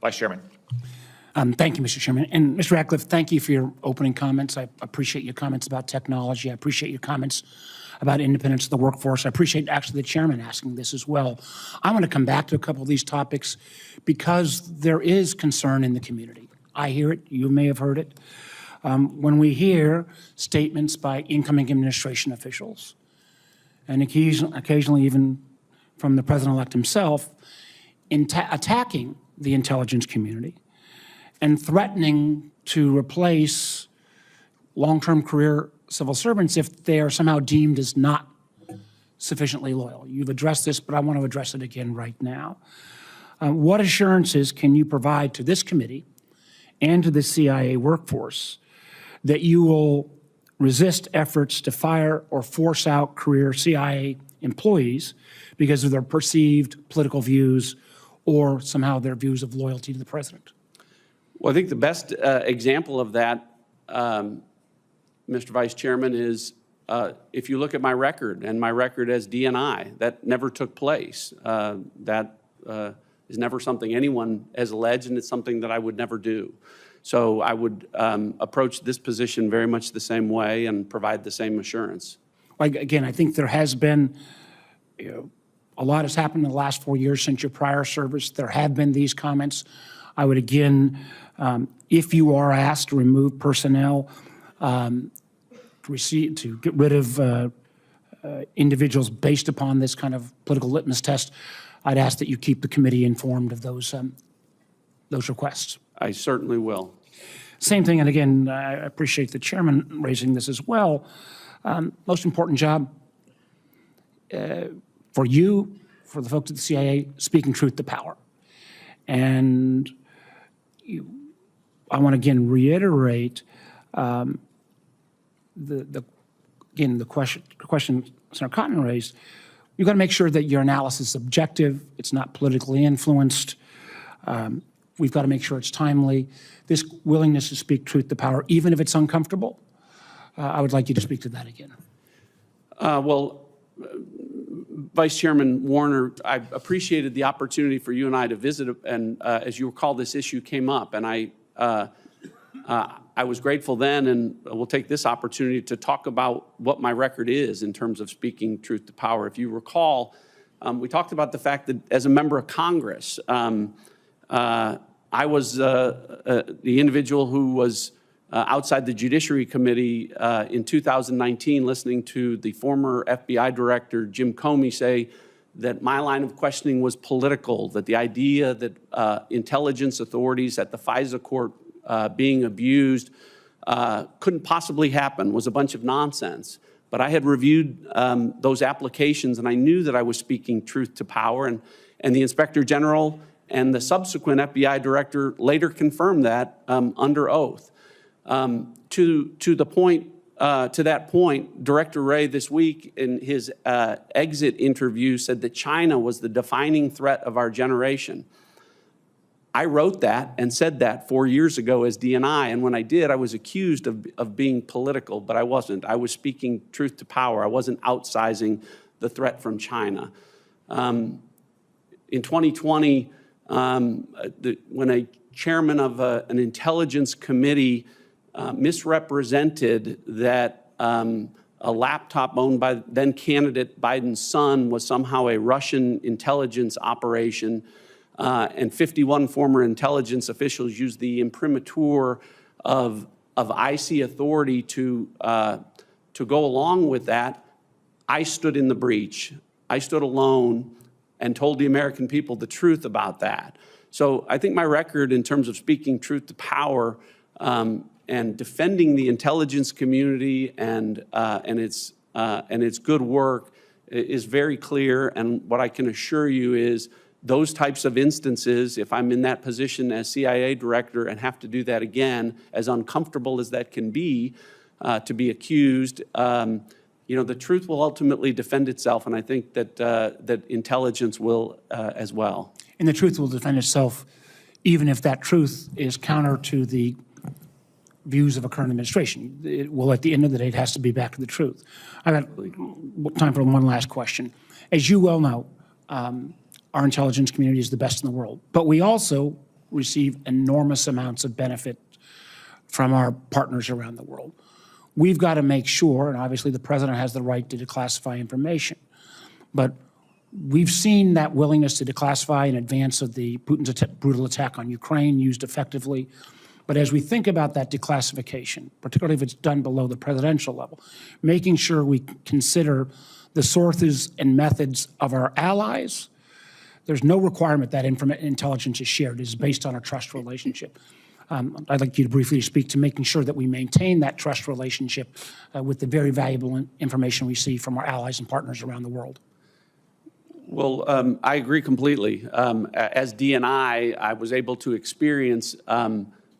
Vice Chairman. Thank you, Mr. Chairman. And Mr. Ratcliffe, thank you for your opening comments. I appreciate your comments about technology. I appreciate your comments about independence of the workforce. I appreciate actually the chairman asking this as well. I want to come back to a couple of these topics because there is concern in the community. I hear it. You may have heard it. When we hear statements by incoming administration officials, and occasionally even from the president-elect himself, attacking the intelligence community and threatening to replace long-term career civil servants if they are somehow deemed as not sufficiently loyal. You've addressed this, but I want to address it again right now. What assurances can you provide to this committee and to the CIA workforce that you will resist efforts to fire or force out career CIA employees because of their perceived political views or somehow their views of loyalty to the president? Well, I think the best example of that, Mr. Vice Chairman, is if you look at my record and my record as DNI, that never took place. That is never something anyone has alleged, and it's something that I would never do. So I would approach this position very much the same way and provide the same assurance. Again, I think there has been, a lot has happened in the last 4 years since your prior service. There have been these comments. I would again, if you are asked to remove personnel, to get rid of individuals based upon this kind of political litmus test, I'd ask that you keep the committee informed of those requests. I certainly will. Same thing, and again, I appreciate the chairman raising this as well. Most important job for you, for the folks at the CIA, speaking truth to power. And I want to again reiterate the question Senator Cotton raised. You've got to make sure that your analysis is objective, it's not politically influenced. We've got to make sure it's timely. This willingness to speak truth to power, even if it's uncomfortable, I would like you to speak to that again. Well, Vice Chairman Warner, I appreciated the opportunity for you and I to visit, and as you recall, this issue came up, and I was grateful then, and we'll take this opportunity to talk about what my record is in terms of speaking truth to power. If you recall, we talked about the fact that as a member of Congress, I was the individual who was outside the Judiciary Committee in 2019 listening to the former FBI Director Jim Comey say that my line of questioning was political, that the idea that intelligence authorities at the FISA court being abused couldn't possibly happen, was a bunch of nonsense. But I had reviewed those applications, and I knew that I was speaking truth to power, and the Inspector General and the subsequent FBI director later confirmed that under oath. To that point, Director Wray this week in his exit interview said that China was the defining threat of our generation. I wrote that and said that 4 years ago as DNI, and when I did, I was accused of being political, but I wasn't. I was speaking truth to power. I wasn't outsizing the threat from China. In 2020, when a chairman of an intelligence committee misrepresented that a laptop owned by then candidate Biden's son was somehow a Russian intelligence operation, and 51 former intelligence officials used the imprimatur of IC authority to go along with that, I stood in the breach. I stood alone and told the American people the truth about that. So I think my record in terms of speaking truth to power and defending the intelligence community and its good work is very clear. And what I can assure you is those types of instances, if I'm in that position as CIA director and have to do that again, as uncomfortable as that can be, to be accused, the truth will ultimately defend itself, and I think that that intelligence will as well. And the truth will defend itself, even if that truth is counter to the views of a current administration. It will, at the end of the day, it has to be back to the truth. I've got time for one last question. As you well know, our intelligence community is the best in the world, but we also receive enormous amounts of benefit from our partners around the world. We've got to make sure, and obviously the president has the right to declassify information, but we've seen that willingness to declassify in advance of Putin's brutal attack on Ukraine used effectively. But as we think about that declassification, particularly if it's done below the presidential level, making sure we consider the sources and methods of our allies, there's no requirement that intelligence is shared. It is based on a trust relationship. I'd like you to briefly speak to making sure that we maintain that trust relationship with the very valuable information we see from our allies and partners around the world. Well, I agree completely. As DNI, I was able to experience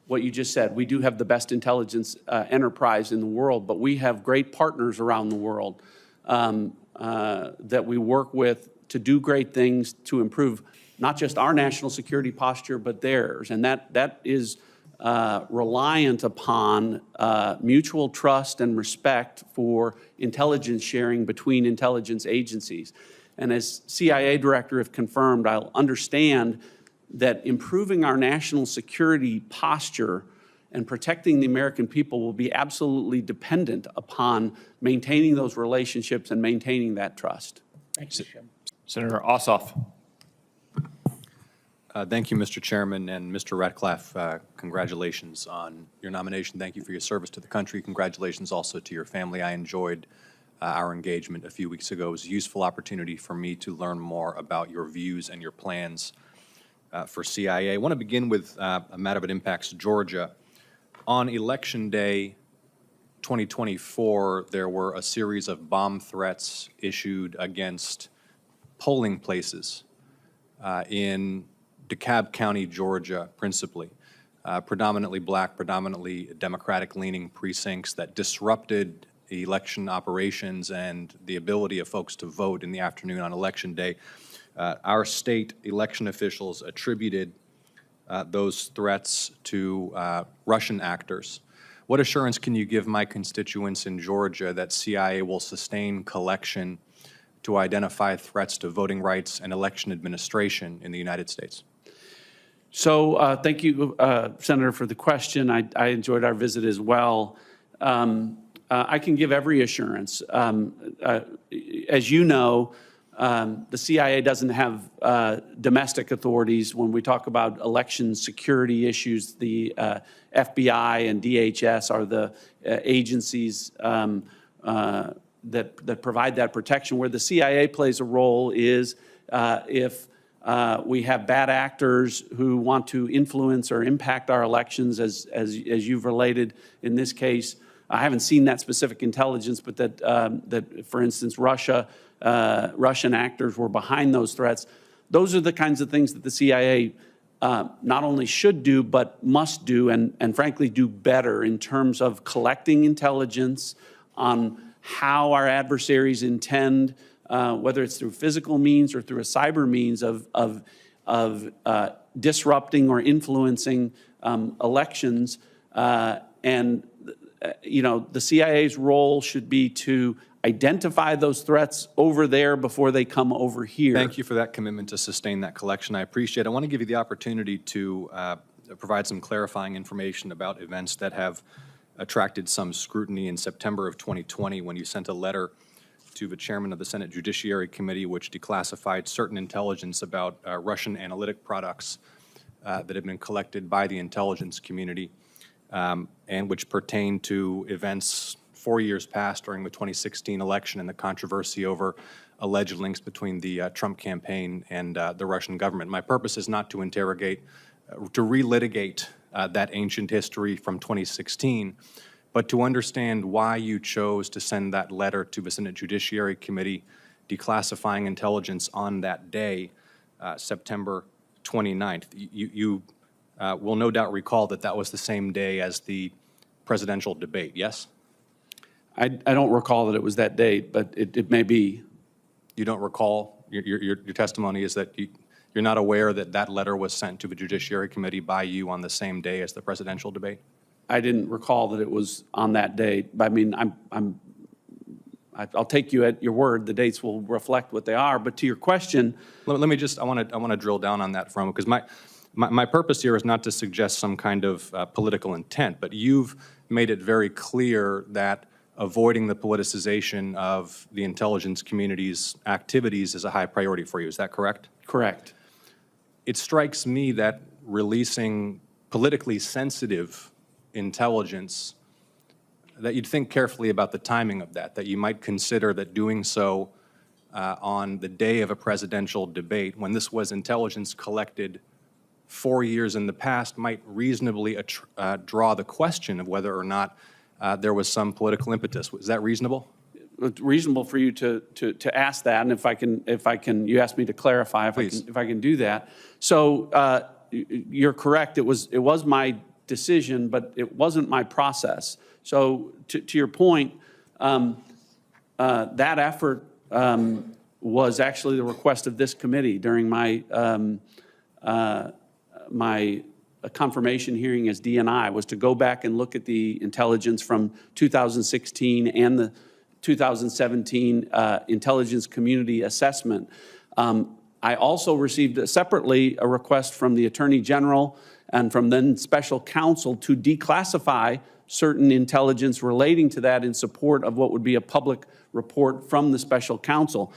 what you just said. We do have the best intelligence enterprise in the world, but we have great partners around the world that we work with to do great things to improve not just our national security posture, but theirs. And that is reliant upon mutual trust and respect for intelligence sharing between intelligence agencies. And as CIA director have confirmed, I'll understand that improving our national security posture and protecting the American people will be absolutely dependent upon maintaining those relationships and maintaining that trust. Thank you, Jim. Senator Ossoff. Thank you, Mr. Chairman, and Mr. Ratcliffe, congratulations on your nomination. Thank you for your service to the country. Congratulations also to your family. I enjoyed our engagement a few weeks ago. It was a useful opportunity for me to learn more about your views and your plans for CIA. I want to begin with a matter that impacts Georgia. On Election Day 2024, there were a series of bomb threats issued against polling places in DeKalb County, Georgia, principally. Predominantly black, predominantly Democratic-leaning precincts that disrupted election operations and the ability of folks to vote in the afternoon on Election Day. Our state election officials attributed those threats to Russian actors. What assurance can you give my constituents in Georgia that CIA will sustain collection to identify threats to voting rights and election administration in the United States? So thank you, Senator, for the question. I enjoyed our visit as well. I can give every assurance. As you know, the CIA doesn't have domestic authorities. When we talk about election security issues, the FBI and DHS are the agencies that provide that protection. Where the CIA plays a role is if we have bad actors who want to influence or impact our elections, as you've related in this case. I haven't seen that specific intelligence, but that for instance, Russian actors were behind those threats. Those are the kinds of things that the CIA not only should do, but must do, and frankly do better in terms of collecting intelligence on how our adversaries intend, whether it's through physical means or through a cyber means of disrupting or influencing elections. And you know, the CIA's role should be to identify those threats over there before they come over here. Thank you for that commitment to sustain that collection. I appreciate it. I want to give you the opportunity to provide some clarifying information about events that have attracted some scrutiny in September of 2020 when you sent a letter to the chairman of the Senate Judiciary Committee which declassified certain intelligence about Russian analytic products that have been collected by the intelligence community and which pertain to events 4 years past during the 2016 election and the controversy over alleged links between the Trump campaign and the Russian government. My purpose is not to interrogate, to relitigate that ancient history from 2016, but to understand why you chose to send that letter to the Senate Judiciary Committee declassifying intelligence on that day, September 29th. You will no doubt recall that that was the same day as the presidential debate, yes? I don't recall that it was that date, but it may be. You don't recall? Your testimony is that you're not aware that that letter was sent to the Judiciary Committee by you on the same day as the presidential debate? I didn't recall that it was on that date. I mean, I'll take you at your word. The dates will reflect what they are. But to your question, let me just I want to drill down on that for a moment, because My purpose here is not to suggest some kind of political intent, but you've made it very clear that avoiding the politicization of the intelligence community's activities is a high priority for you. Is that correct? Correct. It strikes me that releasing politically sensitive intelligence, that you'd think carefully about the timing of that, that you might consider that doing so on the day of a presidential debate, when this was intelligence collected 4 years in the past, might reasonably draw the question of whether or not there was some political impetus. Is that reasonable? It's reasonable for you to ask that, and if I can, you asked me to clarify if I can do that. So you're correct. It was my decision, but it wasn't my process. So to your point, that effort was actually the request of this committee during my my confirmation hearing as DNI, was to go back and look at the intelligence from 2016 and the 2017 intelligence community assessment. I also received separately a request from the Attorney General and from then special counsel to declassify certain intelligence relating to that in support of what would be a public report from the special counsel.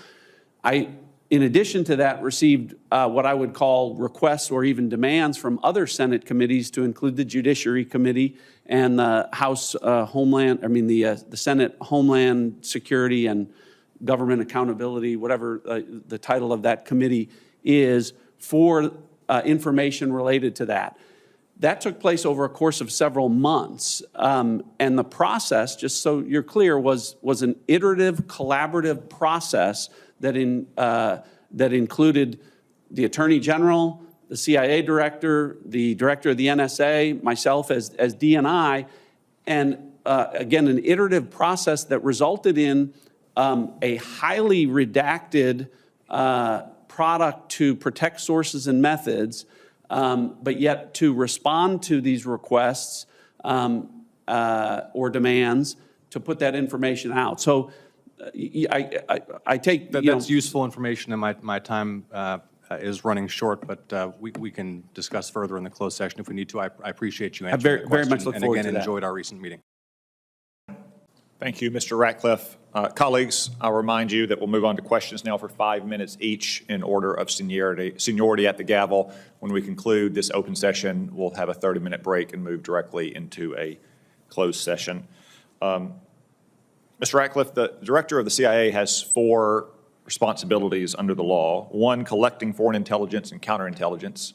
In addition to that, received what I would call requests or even demands from other Senate committees, to include the Judiciary Committee and the the Senate Homeland Security and Government Accountability, whatever the title of that committee is, for information related to that. That took place over a course of several months, and the process, just so you're clear, was an iterative, collaborative process that included the Attorney General, the CIA Director, the Director of the NSA, myself as DNI, and again, an iterative process that resulted in a highly redacted product to protect sources and methods, but yet to respond to these requests or demands to put that information out. So I take that's useful information, and my time is running short, but we can discuss further in the closed session if we need to. I appreciate you answering the question, very much look forward to that. And again, enjoyed our recent meeting. Thank you, Mr. Ratcliffe. Colleagues, I'll remind you that we'll move on to questions now for 5 minutes each in order of seniority at the gavel. When we conclude this open session, we'll have a 30-minute break and move directly into a closed session. Mr. Ratcliffe, the director of the CIA has 4 responsibilities under the law. 1, collecting foreign intelligence and counterintelligence.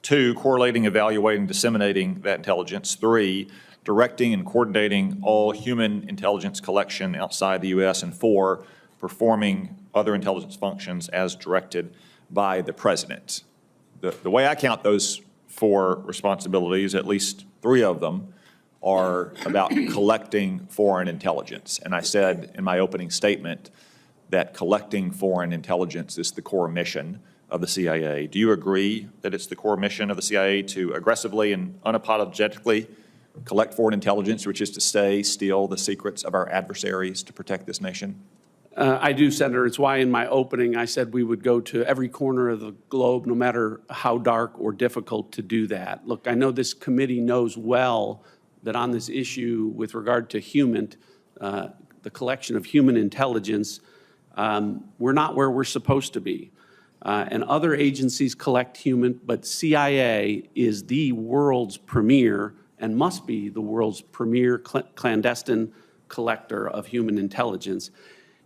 2, correlating, evaluating, disseminating that intelligence. 3, directing and coordinating all human intelligence collection outside the U.S. And 4, performing other intelligence functions as directed by the president. The way I count those 4 responsibilities, at least 3 of them are about collecting foreign intelligence. And I said in my opening statement that collecting foreign intelligence is the core mission of the CIA. Do you agree that it's the core mission of the CIA to aggressively and unapologetically collect foreign intelligence, which is to say, steal the secrets of our adversaries to protect this nation? I do, Senator. It's why in my opening I said we would go to every corner of the globe, no matter how dark or difficult, to do that. Look, I know this committee knows well that on this issue with regard to the collection of human intelligence, we're not where we're supposed to be. And other agencies collect human, but CIA is the world's premier, and must be the world's premier clandestine collector of human intelligence.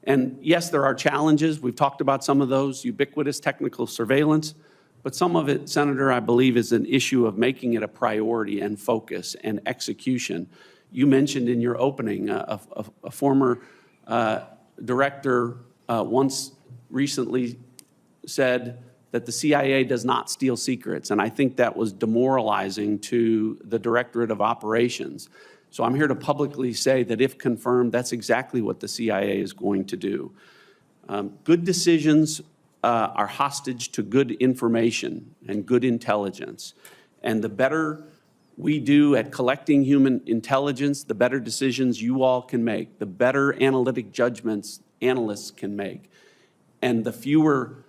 And yes, there are challenges. We've talked about some of those, ubiquitous technical surveillance, but some of it, Senator, I believe is an issue of making it a priority and focus and execution. You mentioned in your opening a former director once recently said that the CIA does not steal secrets, and I think that was demoralizing to the Directorate of Operations. So I'm here to publicly say that if confirmed, that's exactly what the CIA is going to do. Good decisions are hostage to good information and good intelligence. And the better we do at collecting human intelligence, the better decisions you all can make, the better analytic judgments analysts can make, and the fewer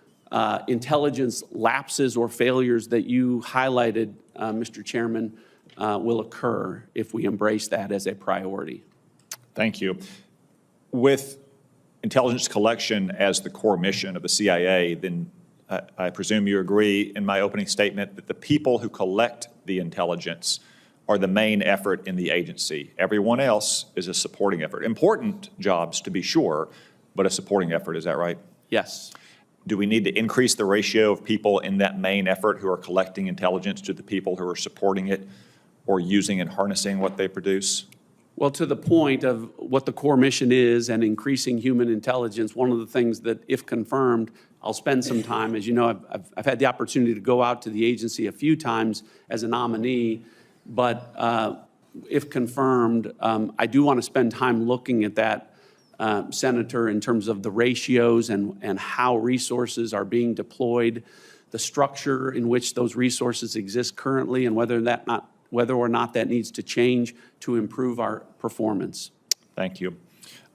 intelligence lapses or failures that you highlighted, Mr. Chairman, will occur if we embrace that as a priority. Thank you. With intelligence collection as the core mission of the CIA, then I presume you agree in my opening statement that the people who collect the intelligence are the main effort in the agency. Everyone else is a supporting effort. Important jobs, to be sure, but a supporting effort, is that right? Yes. Do we need to increase the ratio of people in that main effort who are collecting intelligence to the people who are supporting it or using and harnessing what they produce? Well, to the point of what the core mission is and increasing human intelligence, one of the things that, if confirmed, I'll spend some time. As you know, I've had the opportunity to go out to the agency a few times as a nominee, but if confirmed, I do want to spend time looking at that, Senator, in terms of the ratios and how resources are being deployed, the structure in which those resources exist currently, and whether or not that needs to change to improve our performance. Thank you.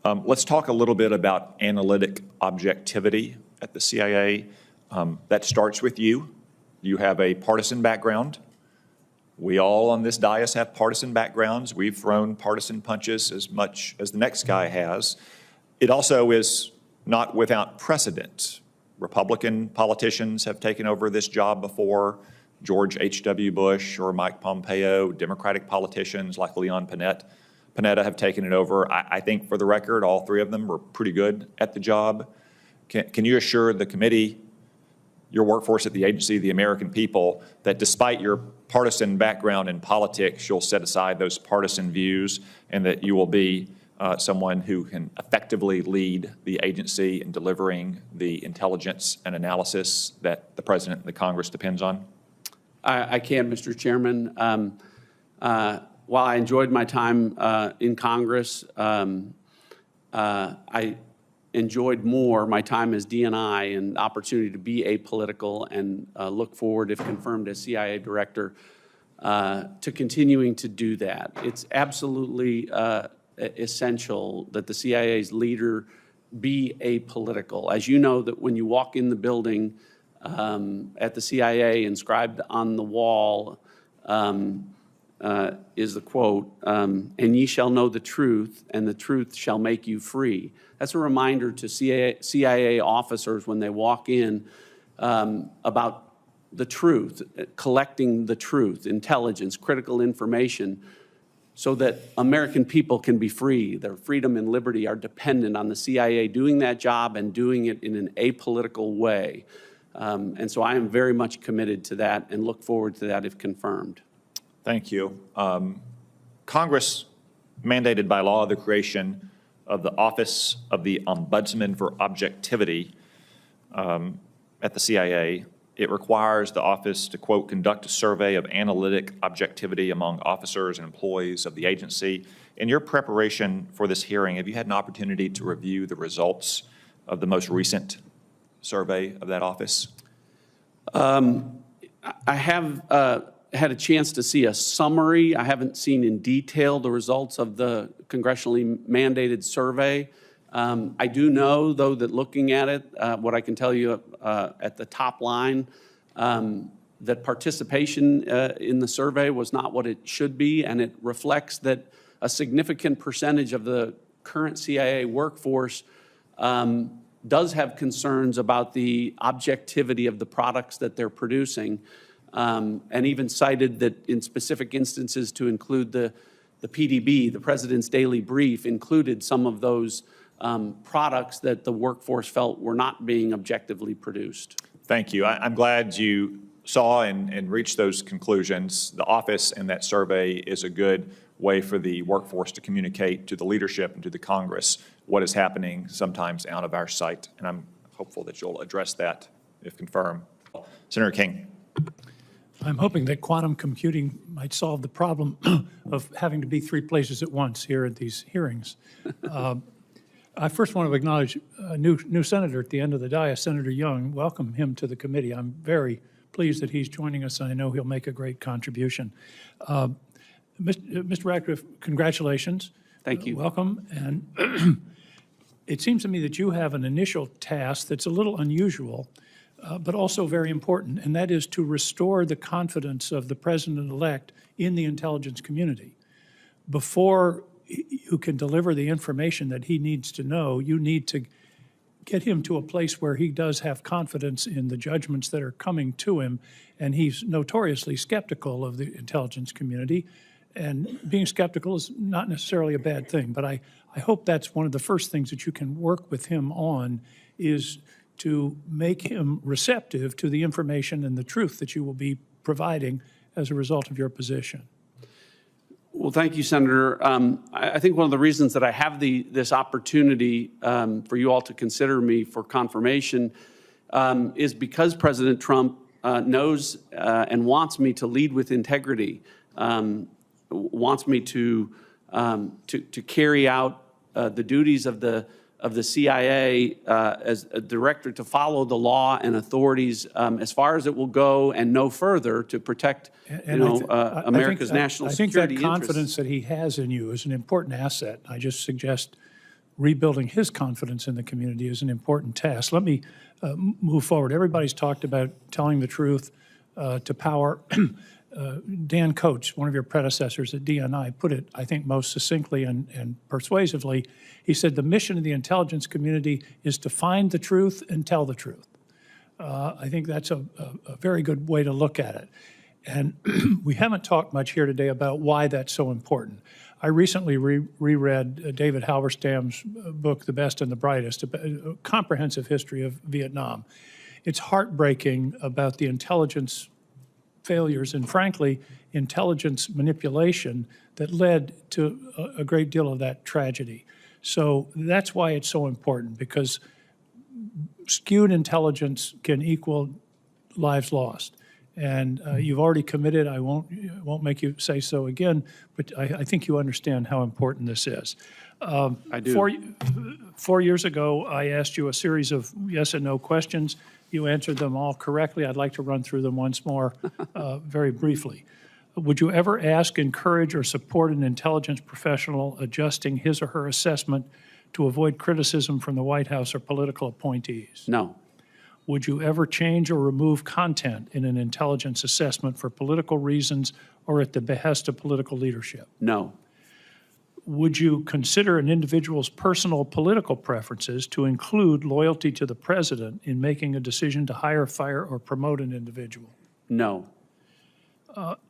Let's talk a little bit about analytic objectivity at the CIA. That starts with you. You have a partisan background. We all on this dais have partisan backgrounds. We've thrown partisan punches as much as the next guy has. It also is not without precedent. Republican politicians have taken over this job before. George H.W. Bush or Mike Pompeo, Democratic politicians like Leon Panetta have taken it over. I think, for the record, all three of them were pretty good at the job. Can you assure the committee, your workforce at the agency, the American people, that despite your partisan background in politics, you'll set aside those partisan views and that you will be someone who can effectively lead the agency in delivering the intelligence and analysis that the President and the Congress depends on? I can, Mr. Chairman. While I enjoyed my time in Congress, I enjoyed more my time as DNI and opportunity to be apolitical, and look forward, if confirmed as CIA Director, to continuing to do that. It's absolutely essential that the CIA's leader be apolitical. As you know, that when you walk in the building at the CIA, inscribed on the wall is the quote, "And ye shall know the truth, and the truth shall make you free." That's a reminder to CIA officers when they walk in about the truth, collecting the truth, intelligence, critical information, so that American people can be free. Their freedom and liberty are dependent on the CIA doing that job and doing it in an apolitical way. And so I am very much committed to that and look forward to that if confirmed. Thank you. Congress mandated by law the creation of the Office of the Ombudsman for Objectivity at the CIA. It requires the office to, quote, conduct a survey of analytic objectivity among officers and employees of the agency. In your preparation for this hearing, have you had an opportunity to review the results of the most recent survey of that office? I have had a chance to see a summary. I haven't seen in detail the results of the congressionally mandated survey. I do know, though, that looking at it, what I can tell you at the top line, that participation in the survey was not what it should be, and it reflects that a significant percentage of the current CIA workforce does have concerns about the objectivity of the products that they're producing, and even cited that in specific instances to include the PDB, the President's Daily Brief, included some of those products that the workforce felt were not being objectively produced. Thank you. I'm glad you saw and reached those conclusions. The office and that survey is a good way for the workforce to communicate to the leadership and to the Congress what is happening sometimes out of our sight. And I'm hopeful that you'll address that if confirmed. Senator King. I'm hoping that quantum computing might solve the problem of having to be three places at once here at these hearings. I first want to acknowledge a new senator at the end of the dais, Senator Young. Welcome him to the committee. I'm very pleased that he's joining us, and I know he'll make a great contribution. Mr. Ratcliffe, congratulations. Thank you. Welcome. And it seems to me that you have an initial task that's a little unusual. but also very important, and that is to restore the confidence of the president-elect in the intelligence community. Before you can deliver the information that he needs to know, you need to get him to a place where he does have confidence in the judgments that are coming to him, and he's notoriously skeptical of the intelligence community. And being skeptical is not necessarily a bad thing, but I hope that's one of the first things that you can work with him on, is to make him receptive to the information and the truth that you will be providing as a result of your position. Well, thank you, Senator. I think one of the reasons that I have this opportunity for you all to consider me for confirmation is because President Trump knows and wants me to lead with integrity, wants me to carry out the duties of the CIA as a director, to follow the law and authorities as far as it will go and no further, to protect America's national security interests. I think that confidence that he has in you is an important asset. I just suggest rebuilding his confidence in the community is an important task. Let me move forward. Everybody's talked about telling the truth to power. Dan Coates, one of your predecessors at DNI, put it, I think, most succinctly and persuasively. He said, the mission of the intelligence community is to find the truth and tell the truth. I think that's a very good way to look at it. And we haven't talked much here today about why that's so important. I recently reread David Halberstam's book, The Best and the Brightest, a comprehensive history of Vietnam. It's heartbreaking about the intelligence failures and, frankly, intelligence manipulation that led to a great deal of that tragedy. So that's why it's so important, because skewed intelligence can equal lives lost. And you've already committed. I won't make you say so again, but I think you understand how important this is. I do. 4 years ago, I asked you a series of yes and no questions. You answered them all correctly. I'd like to run through them once more very briefly. Would you ever ask, encourage, or support an intelligence professional adjusting his or her assessment to avoid criticism from the White House or political appointees? No. Would you ever change or remove content in an intelligence assessment for political reasons or at the behest of political leadership? No. Would you consider an individual's personal political preferences to include loyalty to the president in making a decision to hire, fire, or promote an individual? No.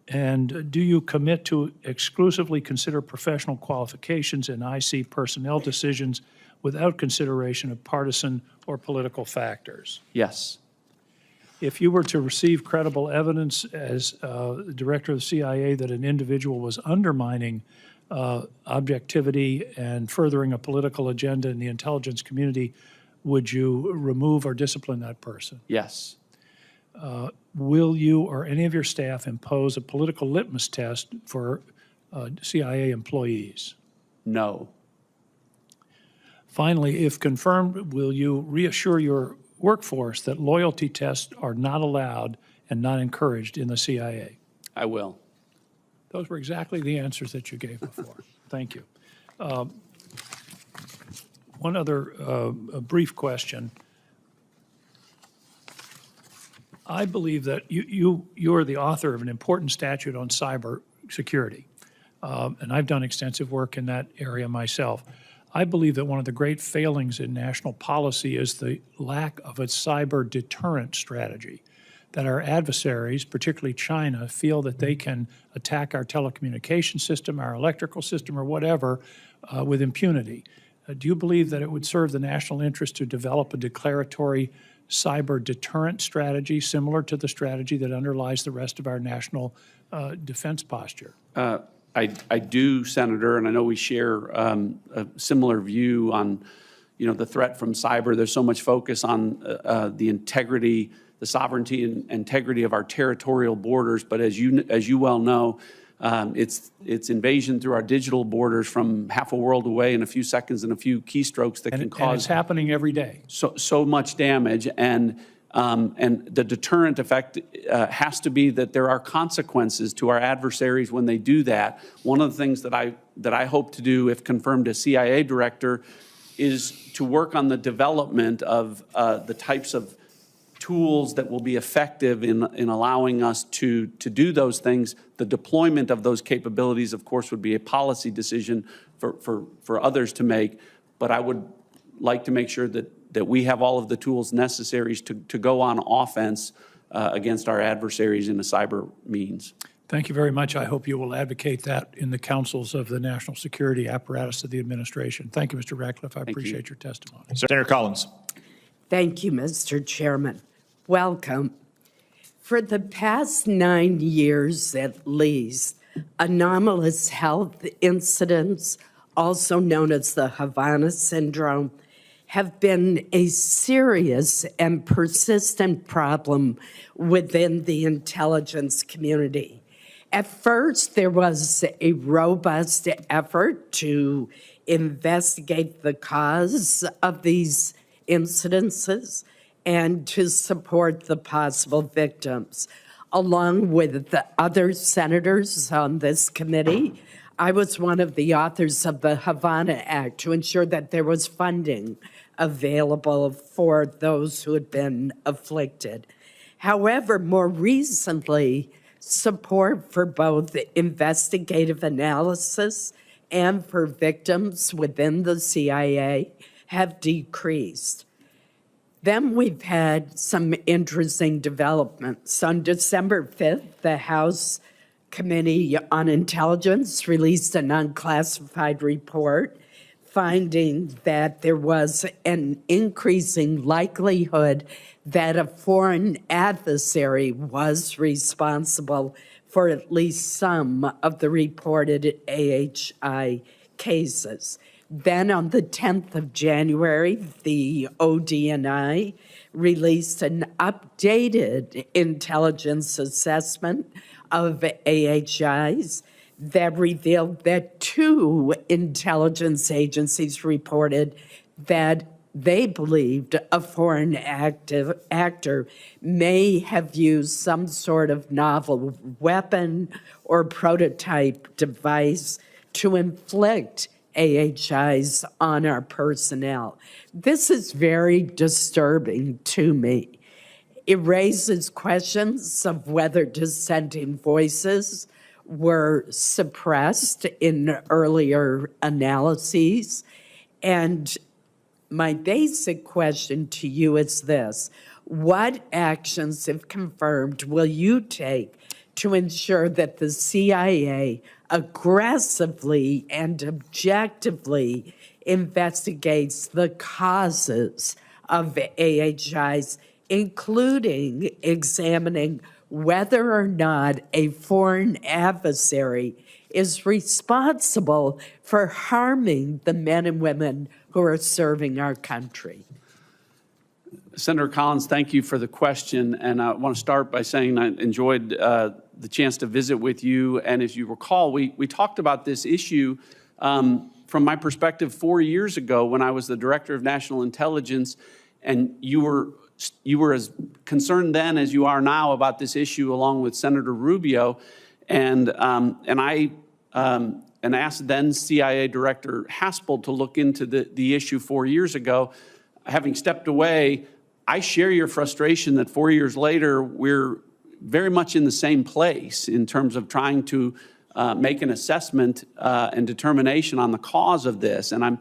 And do you commit to exclusively consider professional qualifications in IC personnel decisions without consideration of partisan or political factors? Yes. If you were to receive credible evidence as director of the CIA that an individual was undermining objectivity and furthering a political agenda in the intelligence community, would you remove or discipline that person? Yes. Will you or any of your staff impose a political litmus test for CIA employees? No. Finally, if confirmed, will you reassure your workforce that loyalty tests are not allowed and not encouraged in the CIA? I will. Those were exactly the answers that you gave before. Thank you. One other brief question. I believe that you are the author of an important statute on cyber security, and I've done extensive work in that area myself. I believe that one of the great failings in national policy is the lack of a cyber deterrent strategy, that our adversaries, particularly China, feel that they can attack our telecommunication system, our electrical system, or whatever with impunity. Do you believe that it would serve the national interest to develop a declaratory cyber deterrent strategy similar to the strategy that underlies the rest of our national defense posture? I do, Senator, and I know we share a similar view on, the threat from cyber. There's so much focus on the integrity, the sovereignty and integrity of our territorial borders, but as you well know, it's invasion through our digital borders from half a world away in a few seconds and a few keystrokes that can cause. And it's happening every day. So much damage, and the deterrent effect has to be that there are consequences to our adversaries when they do that. One of the things that I hope to do, if confirmed as CIA director, is to work on the development of the types of tools that will be effective in allowing us to do those things. The deployment of those capabilities, of course, would be a policy decision for others to make, but I would like to make sure that we have all of the tools necessary to go on offense against our adversaries in a cyber means. Thank you very much. I hope you will advocate that in the councils of the national security apparatus of the administration. Thank you, Mr. Ratcliffe. I appreciate your testimony. Senator Collins. Thank you, Mr. Chairman. Welcome. For the past 9 years at least, anomalous health incidents, also known as the Havana syndrome, have been a serious and persistent problem within the intelligence community. At first, there was a robust effort to investigate the cause of these incidences and to support the possible victims. Along with the other senators on this committee, I was one of the authors of the Havana Act to ensure that there was funding available for those who had been afflicted. However, more recently, support for both investigative analysis and for victims within the CIA have decreased. Then we've had some interesting developments. On December 5th, the House Committee on Intelligence released an unclassified report finding that there was an increasing likelihood that a foreign adversary was responsible for at least some of the reported AHI cases. Then on the 10th of January, the ODNI released an updated intelligence assessment of AHIs that revealed that 2 intelligence agencies reported that they believed a foreign actor may have used some sort of novel weapon or prototype device to inflict AHIs on our personnel. This is very disturbing to me. It raises questions of whether dissenting voices were suppressed in earlier analyses. And my basic question to you is this: what actions, if confirmed, will you take to ensure that the CIA aggressively and objectively investigates the causes of AHIs, including examining whether or not a foreign adversary is responsible for harming the men and women who are serving our country? Senator Collins, thank you for the question. And I want to start by saying I enjoyed the chance to visit with you. And as you recall, we talked about this issue from my perspective 4 years ago when I was the Director of National Intelligence, and you were as concerned then as you are now about this issue, along with Senator Rubio. And I asked then CIA Director Haspel to look into the issue 4 years ago. Having stepped away, I share your frustration that 4 years later, we're very much in the same place in terms of trying to make an assessment and determination on the cause of this. And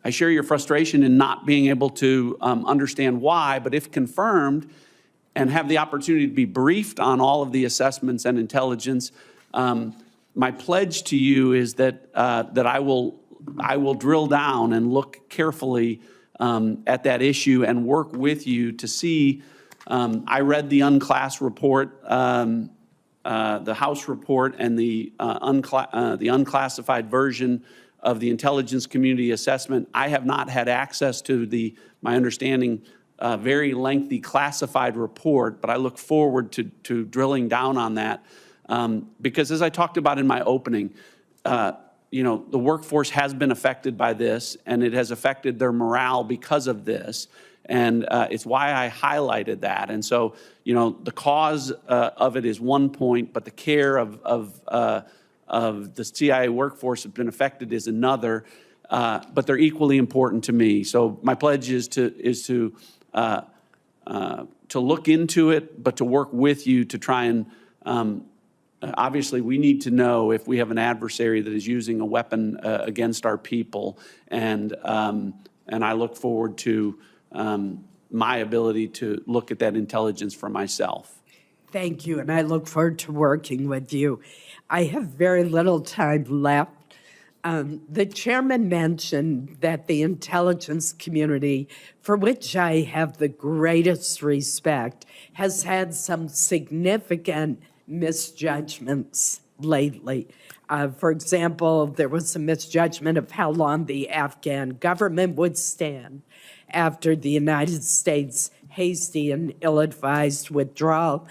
I share your frustration in not being able to understand why, but if confirmed and have the opportunity to be briefed on all of the assessments and intelligence, my pledge to you is that I will drill down and look carefully at that issue and work with you to see. I read the unclass report, the House report, and the unclassified version of the intelligence community assessment. I have not had access to my understanding, very lengthy classified report, but I look forward to drilling down on that because, as I talked about in my opening, the workforce has been affected by this, and it has affected their morale because of this. And it's why I highlighted that. And so, the cause of it is one point, but the care of the CIA workforce has been affected is another. But they're equally important to me. So my pledge is to look into it, but to work with you to try and, obviously, we need to know if we have an adversary that is using a weapon against our people, and I look forward to my ability to look at that intelligence for myself. Thank you, and I look forward to working with you. I have very little time left. The chairman mentioned that the intelligence community, for which I have the greatest respect, has had some significant misjudgments lately. For example, there was a misjudgment of how long the Afghan government would stand after the United States' hasty and ill-advised withdrawal.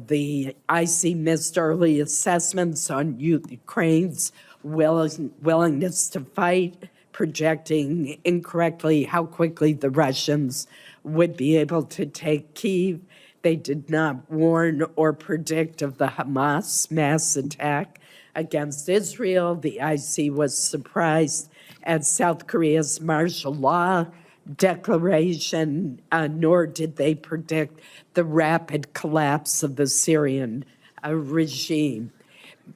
The IC missed early assessments on Ukraine's willingness to fight, projecting incorrectly how quickly the Russians would be able to take Kyiv. They did not warn or predict of the Hamas mass attack against Israel. The IC was surprised at South Korea's martial law declaration, nor did they predict the rapid collapse of the Syrian regime.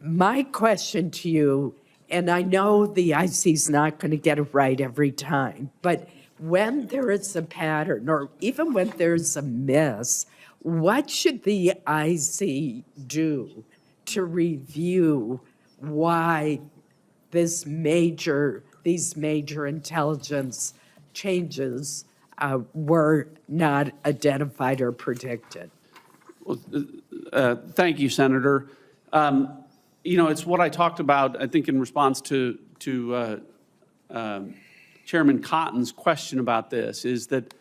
My question to you, and I know the IC is not going to get it right every time, but when there is a pattern, or even when there's a miss, what should the IC do to review why these major intelligence changes were not identified or predicted? Well, thank you, Senator. You know, it's what I talked about, I think, in response to Chairman Cotton's question about this, is that,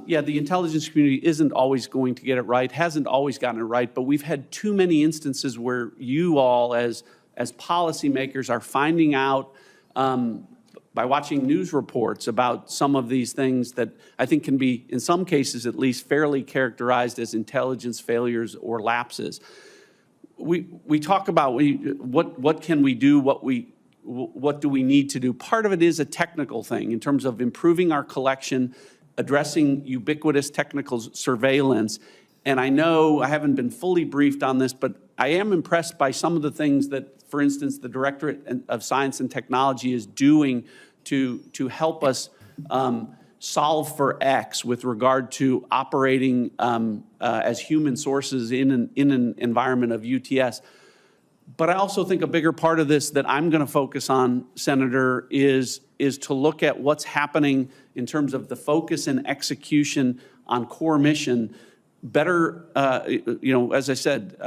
yeah, the intelligence community isn't always going to get it right, hasn't always gotten it right, but we've had too many instances where you all, as policymakers, are finding out by watching news reports about some of these things that I think can be, in some cases at least, fairly characterized as intelligence failures or lapses. We talk about what can we do, what do we need to do. Part of it is a technical thing in terms of improving our collection, addressing ubiquitous technical surveillance. And I know I haven't been fully briefed on this, but I am impressed by some of the things that, for instance, the Directorate of Science and Technology is doing to help us solve for X with regard to operating as human sources in an environment of UTS. But I also think a bigger part of this that I'm going to focus on, Senator, is to look at what's happening in terms of the focus and execution on core mission. Better, you know, as I said,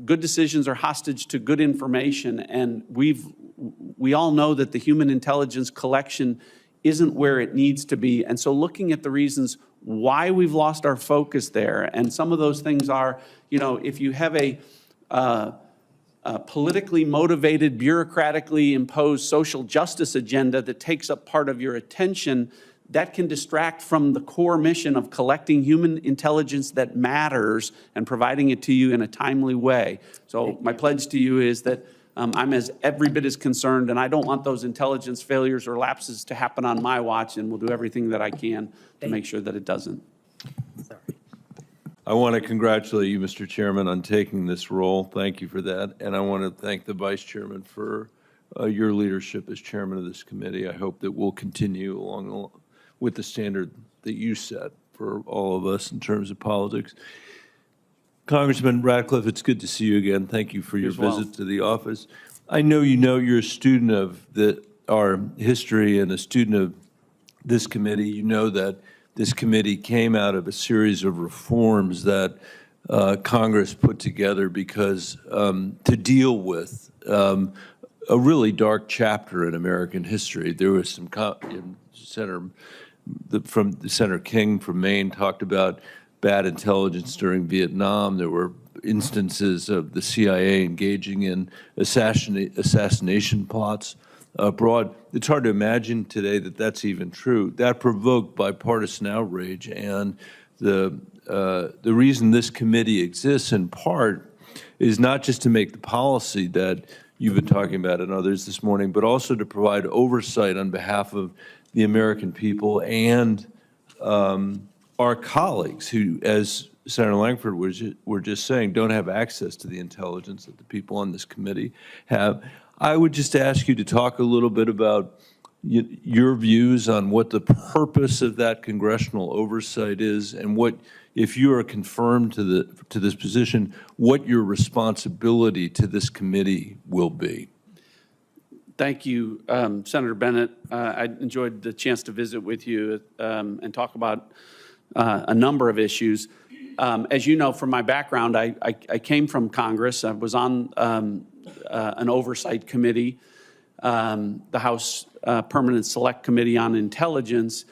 good decisions are hostage to good information, and we all know that the human intelligence collection isn't where it needs to be. And so looking at the reasons why we've lost our focus there, and some of those things are, you know, if you have a politically motivated, bureaucratically imposed social justice agenda that takes up part of your attention, that can distract from the core mission of collecting human intelligence that matters and providing it to you in a timely way. So my pledge to you is that I'm every bit as concerned, and I don't want those intelligence failures or lapses to happen on my watch, and we'll do everything that I can to make sure that it doesn't. I want to congratulate you, Mr. Chairman, on taking this role. Thank you for that. And I want to thank the Vice Chairman for your leadership as Chairman of this committee. I hope that we'll continue along with the standard that you set for all of us in terms of politics. Congressman Ratcliffe, it's good to see you again. Thank you for your visit to the office. I know you're a student of our history and a student of this committee. You know that this committee came out of a series of reforms that Congress put together because to deal with a really dark chapter in American history. There was some Senator King from Maine talked about bad intelligence during Vietnam. There were instances of the CIA engaging in assassination plots abroad. It's hard to imagine today that that's even true. That provoked bipartisan outrage, and the reason this committee exists in part is not just to make the policy that you've been talking about and others this morning, but also to provide oversight on behalf of the American people and our colleagues who, as Senator Langford were just saying, don't have access to the intelligence that the people on this committee have. I would just ask you to talk a little bit about your views on what the purpose of that congressional oversight is, and what, if you are confirmed to this position, what your responsibility to this committee will be. Thank you, Senator Bennett. I enjoyed the chance to visit with you and talk about a number of issues. As you know from my background, I came from Congress. I was on an oversight committee, the House Permanent Select Committee on Intelligence.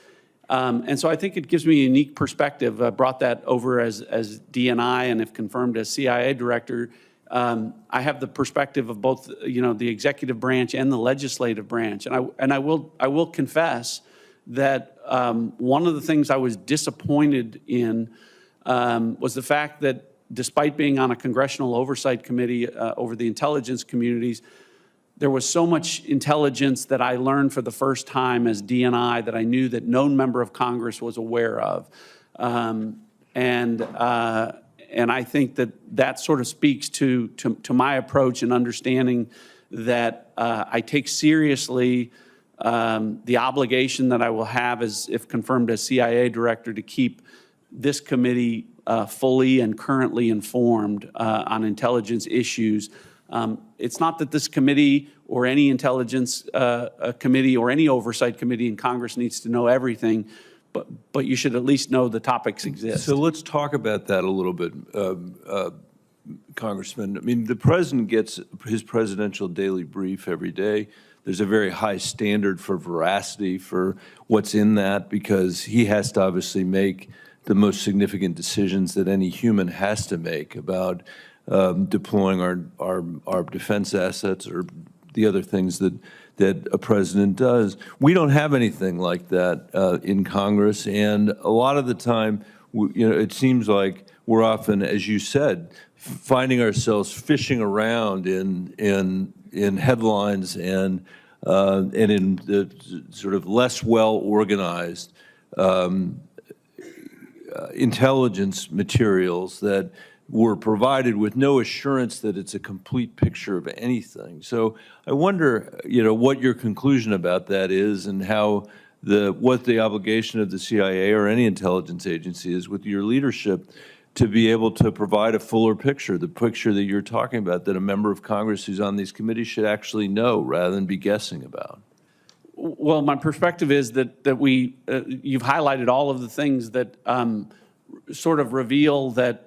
And so I think it gives me a unique perspective. I brought that over as DNI, and if confirmed as CIA director, I have the perspective of both, the executive branch and the legislative branch. And I will confess that one of the things I was disappointed in was the fact that despite being on a congressional oversight committee over the intelligence communities, there was so much intelligence that I learned for the first time as DNI that I knew that no member of Congress was aware of. And I think that sort of speaks to my approach and understanding that I take seriously the obligation that I will have, as if confirmed as CIA director, to keep this committee fully and currently informed on intelligence issues. It's not that this committee or any intelligence committee or any oversight committee in Congress needs to know everything, but you should at least know the topics exist. So let's talk about that a little bit, Congressman. I mean, the president gets his presidential daily brief every day. There's a very high standard for veracity for what's in that, because he has to obviously make the most significant decisions that any human has to make about deploying our defense assets or the other things that a president does. We don't have anything like that in Congress, and a lot of the time, it seems like we're often, as you said, finding ourselves fishing around in headlines and in the sort of less well organized intelligence materials that were provided with no assurance that it's a complete picture of anything. So I wonder, what your conclusion about that is, and how what the obligation of the CIA or any intelligence agency is with your leadership to be able to provide a fuller picture, the picture that you're talking about, that a member of Congress who's on these committees should actually know rather than be guessing about. Well, my perspective is that you've highlighted all of the things that sort of reveal that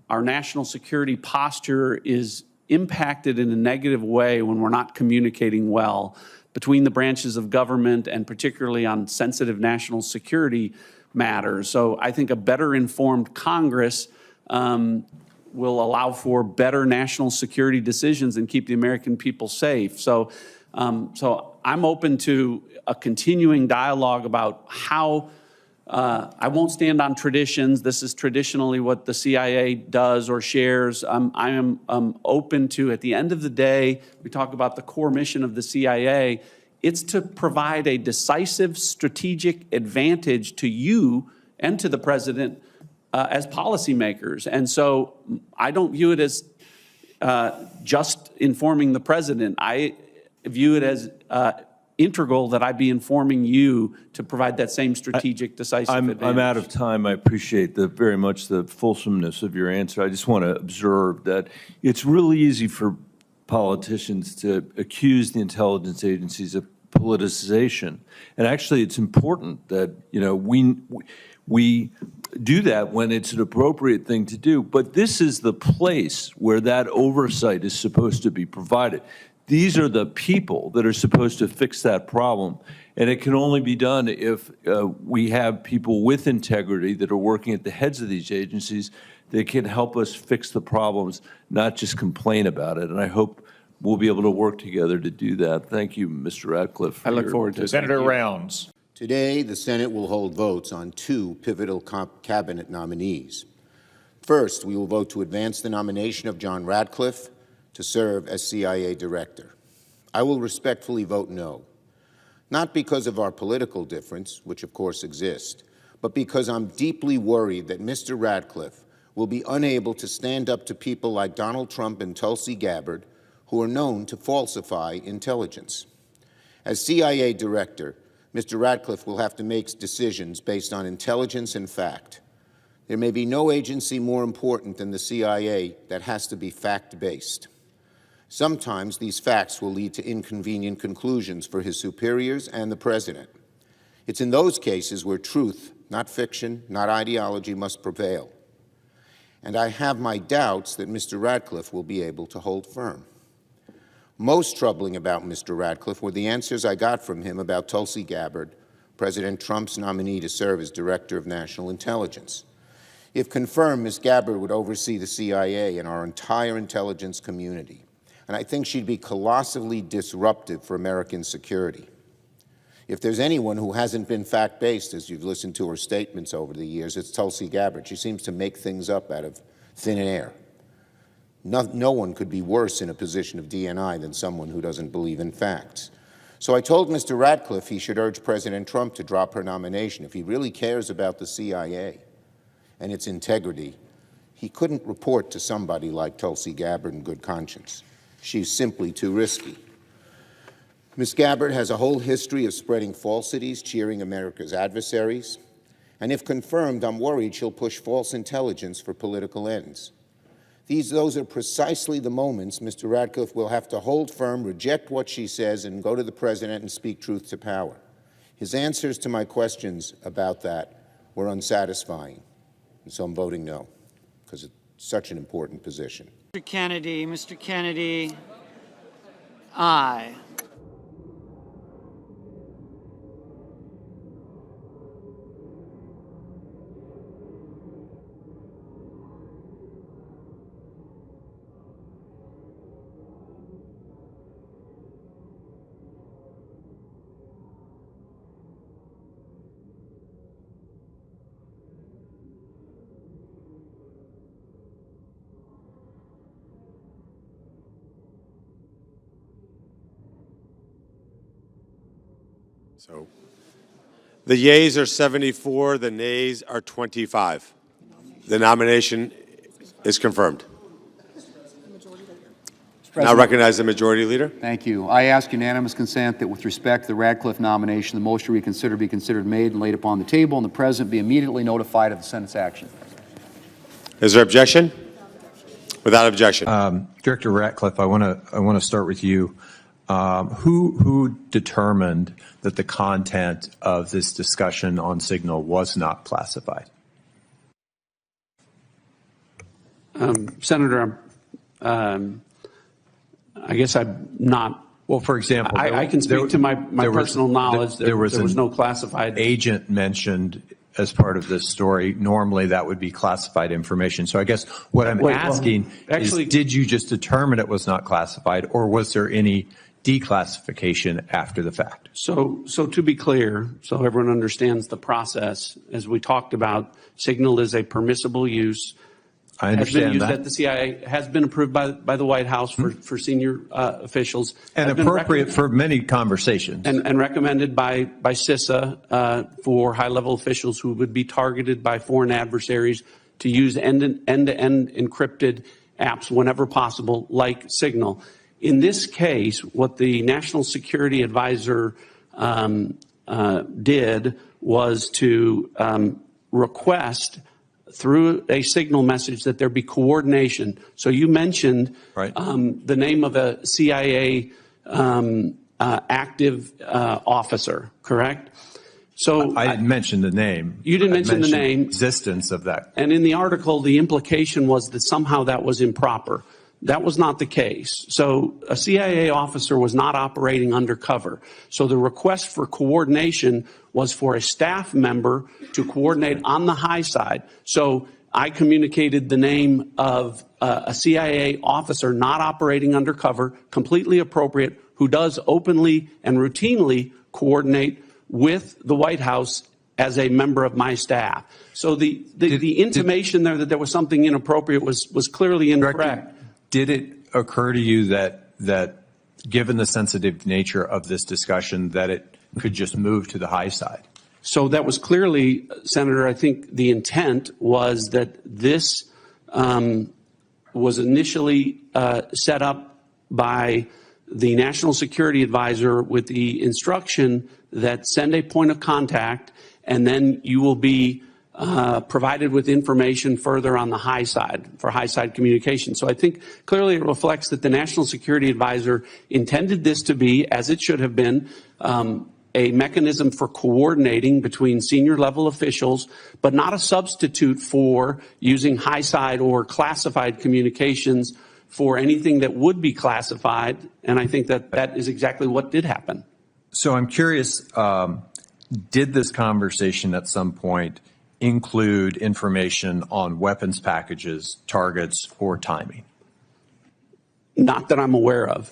our national security posture is impacted in a negative way when we're not communicating well between the branches of government, and particularly on sensitive national security matters. So I think a better informed Congress will allow for better national security decisions and keep the American people safe. So I'm open to a continuing dialogue about how I won't stand on traditions. This is traditionally what the CIA does or shares. I am open to, at the end of the day, we talk about the core mission of the CIA. It's to provide a decisive strategic advantage to you and to the president as policymakers. And so I don't view it as just informing the president. I view it as integral that I be informing you to provide that same strategic, decisive advantage. I'm out of time. I appreciate very much the fulsomeness of your answer. I just want to observe that it's really easy for politicians to accuse the intelligence agencies of politicization. And actually, it's important that, we do that when it's an appropriate thing to do. But this is the place where that oversight is supposed to be provided. These are the people that are supposed to fix that problem. And it can only be done if we have people with integrity that are working at the heads of these agencies that can help us fix the problems, not just complain about it. And I hope we'll be able to work together to do that. Thank you, Mr. Ratcliffe. I look forward to it. Senator Rounds. Today, the Senate will hold votes on two pivotal cabinet nominees. First, we will vote to advance the nomination of John Ratcliffe to serve as CIA Director. I will respectfully vote no, not because of our political difference, which of course exists, but because I'm deeply worried that Mr. Ratcliffe will be unable to stand up to people like Donald Trump and Tulsi Gabbard, who are known to falsify intelligence. As CIA director, Mr. Ratcliffe will have to make decisions based on intelligence and fact. There may be no agency more important than the CIA that has to be fact-based. Sometimes these facts will lead to inconvenient conclusions for his superiors and the president. It's in those cases where truth, not fiction, not ideology, must prevail. And I have my doubts that Mr. Ratcliffe will be able to hold firm. Most troubling about Mr. Ratcliffe were the answers I got from him about Tulsi Gabbard, President Trump's nominee to serve as Director of National Intelligence. If confirmed, Ms. Gabbard would oversee the CIA and our entire intelligence community. And I think she'd be colossally disruptive for American security. If there's anyone who hasn't been fact-based, as you've listened to her statements over the years, it's Tulsi Gabbard. She seems to make things up out of thin air. No one could be worse in a position of DNI than someone who doesn't believe in facts. So I told Mr. Ratcliffe he should urge President Trump to drop her nomination. If he really cares about the CIA and its integrity, he couldn't report to somebody like Tulsi Gabbard in good conscience. She's simply too risky. Ms. Gabbard has a whole history of spreading falsities, cheering America's adversaries. And if confirmed, I'm worried she'll push false intelligence for political ends. Those are precisely the moments Mr. Ratcliffe will have to hold firm, reject what she says, and go to the president and speak truth to power. His answers to my questions about that were unsatisfying. And so I'm voting no, because it's such an important position. Mr. Kennedy, aye. So the yeas are 74, the nays are 25. The nomination is confirmed. Now recognize the majority leader. Thank you. I ask unanimous consent that with respect to the Ratcliffe nomination, the motion to reconsider be considered made and laid upon the table, and the President be immediately notified of the Senate's action. Is there objection? Without objection. Director Ratcliffe, I want to start with you. Who determined that the content of this discussion on Signal was not classified? Senator, I guess I'm not. Well, for example, I can speak to my personal knowledge. There was no classified agent mentioned as part of this story. Normally, that would be classified information. So I guess what I'm asking is, did you just determine it was not classified, or was there any declassification after the fact? So to be clear, so everyone understands the process, as we talked about, Signal is a permissible use. I understand has been used that. at the CIA, has been approved by the White House for senior officials. And appropriate for many conversations. And recommended by CISA for high-level officials who would be targeted by foreign adversaries to use end-to-end encrypted apps whenever possible, like Signal. In this case, what the National Security Advisor did was to request through a Signal message that there be coordination. So you mentioned the name of a CIA active officer, correct? So I didn't mention the name. You didn't mention the name. Existence of that. And in the article, the implication was that somehow that was improper. That was not the case. So a CIA officer was not operating undercover. So the request for coordination was for a staff member to coordinate on the high side. So I communicated the name of a CIA officer not operating undercover, completely appropriate, who does openly and routinely coordinate with the White House as a member of my staff. So the intimation there that there was something inappropriate was clearly incorrect. Did it occur to you that given the sensitive nature of this discussion, that it could just move to the high side? So that was clearly, Senator, I think the intent was that this was initially set up by the National Security Advisor with the instruction that send a point of contact, and then you will be provided with information further on the high side for high side communication. So I think clearly it reflects that the National Security Advisor intended this to be, as it should have been, a mechanism for coordinating between senior level officials, but not a substitute for using high side or classified communications for anything that would be classified. And I think that that is exactly what did happen. So I'm curious, did this conversation at some point include information on weapons packages, targets, or timing? Not that I'm aware of.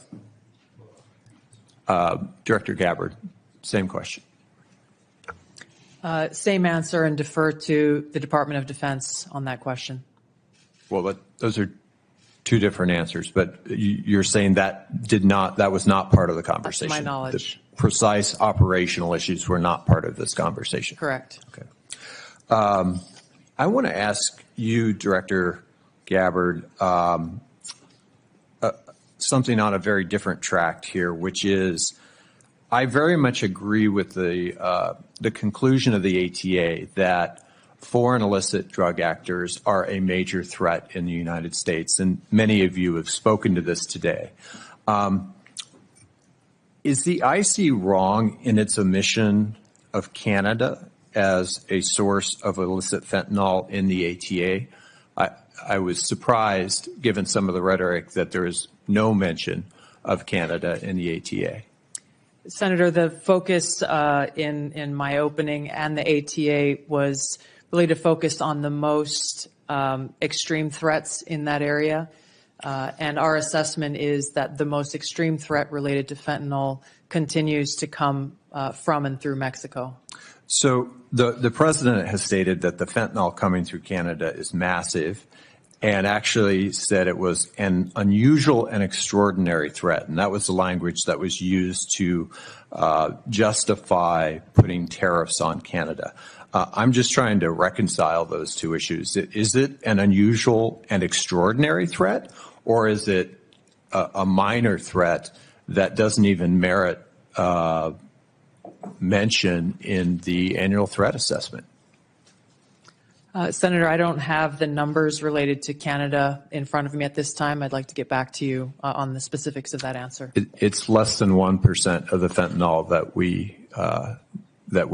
Director Gabbard, same question. Same answer, and defer to the Department of Defense on that question. Well, those are two different answers, but you're saying that was not part of the conversation. To my knowledge. The precise operational issues were not part of this conversation. Correct. Okay. I want to ask you, Director Gabbard, something on a very different track here, which is I very much agree with the conclusion of the ATA that foreign illicit drug actors are a major threat in the United States, and many of you have spoken to this today. Is the IC wrong in its omission of Canada as a source of illicit fentanyl in the ATA? I was surprised, given some of the rhetoric, that there is no mention of Canada in the ATA. Senator, the focus in my opening and the ATA was really to focus on the most extreme threats in that area. And our assessment is that the most extreme threat related to fentanyl continues to come from and through Mexico. So the president has stated that the fentanyl coming through Canada is massive, and actually said it was an unusual and extraordinary threat. And that was the language that was used to justify putting tariffs on Canada. I'm just trying to reconcile those two issues. Is it an unusual and extraordinary threat, or is it a minor threat that doesn't even merit mention in the annual threat assessment? Senator, I don't have the numbers related to Canada in front of me at this time. I'd like to get back to you on the specifics of that answer. It's less than 1% of the fentanyl that we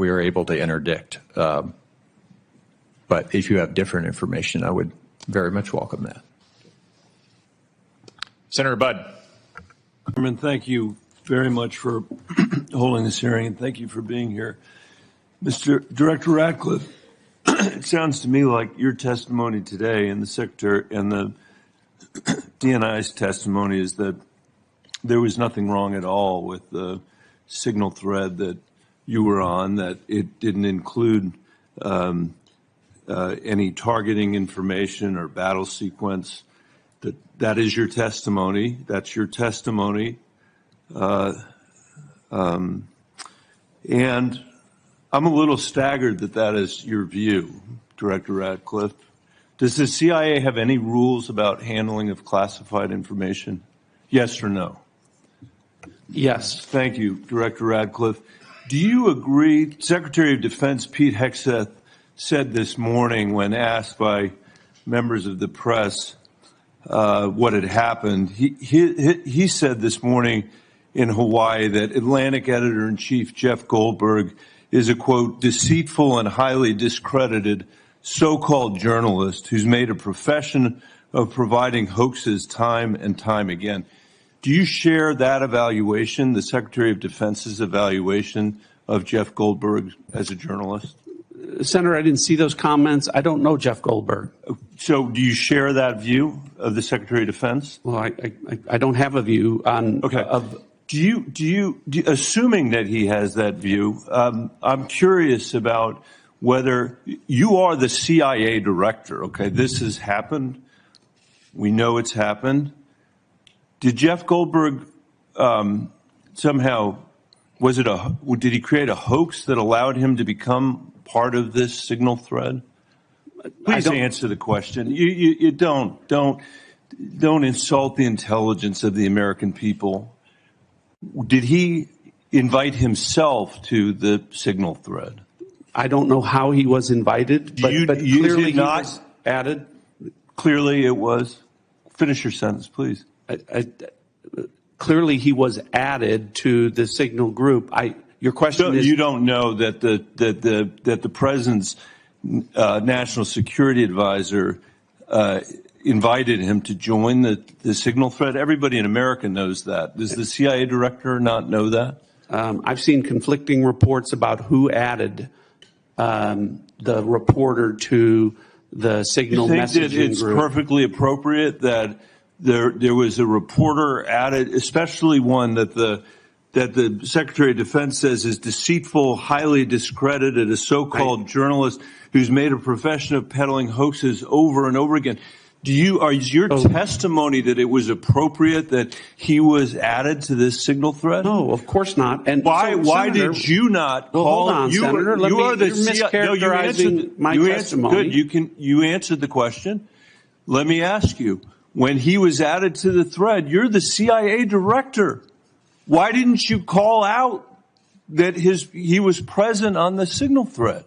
are able to interdict. But if you have different information, I would very much welcome that. Senator Budd. Chairman, thank you very much for holding this hearing, and thank you for being here. Mr. Director Ratcliffe, it sounds to me like your testimony today and the Secretary and the DNI's testimony is that there was nothing wrong at all with the signal thread that you were on, that it didn't include any targeting information or battle sequence. That is your testimony. That's your testimony. And I'm a little staggered that that is your view, Director Ratcliffe. Does the CIA have any rules about handling of classified information? Yes or no? Yes. Thank you, Director Ratcliffe. Do you agree, Secretary of Defense Pete Hegseth said this morning when asked by members of the press what had happened, he said this morning in Hawaii that Atlantic Editor-in-Chief Jeff Goldberg is a, quote, deceitful and highly discredited so-called journalist who's made a profession of providing hoaxes time and time again. Do you share that evaluation, the Secretary of Defense's evaluation of Jeff Goldberg as a journalist? Senator, I didn't see those comments. I don't know Jeff Goldberg. So do you share that view of the Secretary of Defense? Well, I don't have a view on. Okay. Do you, assuming that he has that view, I'm curious about whether you are the CIA director. Okay, this has happened. We know it's happened. Did Jeff Goldberg somehow Was it did he create a hoax that allowed him to become part of this signal thread? Please answer the question. You don't insult the intelligence of the American people. Did he invite himself to the signal thread? I don't know how he was invited, but clearly he was added. Clearly it was. Finish your sentence, please. Clearly he was added to the signal group. Your question is, you don't know that the president's national security advisor invited him to join the signal thread? Everybody in America knows that. Does the CIA director not know that? I've seen conflicting reports about who added the reporter to the signal messaging group. You think that it's perfectly appropriate that there was a reporter added, especially one that the Secretary of Defense says is deceitful, highly discredited, a so-called journalist who's made a profession of peddling hoaxes over and over again? Is your testimony that it was appropriate that he was added to this signal thread? No, of course not. And why did you not call? Hold on, Senator. You're mischaracterizing my testimony. Good. You answered the question. Let me ask you. When he was added to the thread, you're the CIA director. Why didn't you call out that he was present on the signal thread?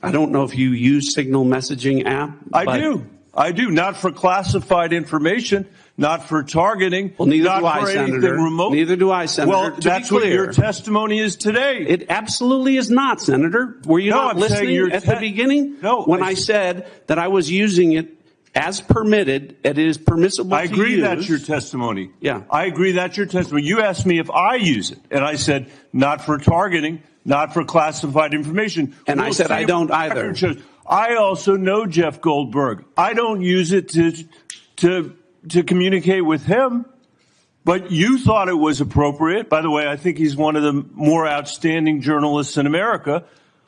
I don't know if you use signal messaging app. I do. Not for classified information, not for targeting. Well, neither do I, Senator. Neither do I, Senator. Well, that's what your testimony is today. It absolutely is not, Senator. Were you not listening at the beginning? No. When I said that I was using it as permitted, it is permissible to use. I agree that's your testimony. Yeah. I agree that's your testimony. You asked me if I use it, and I said not for targeting, not for classified information. And I said I don't either. I also know Jeff Goldberg. I don't use it to communicate with him, but you thought it was appropriate. By the way, I think he's one of the more outstanding journalists in America,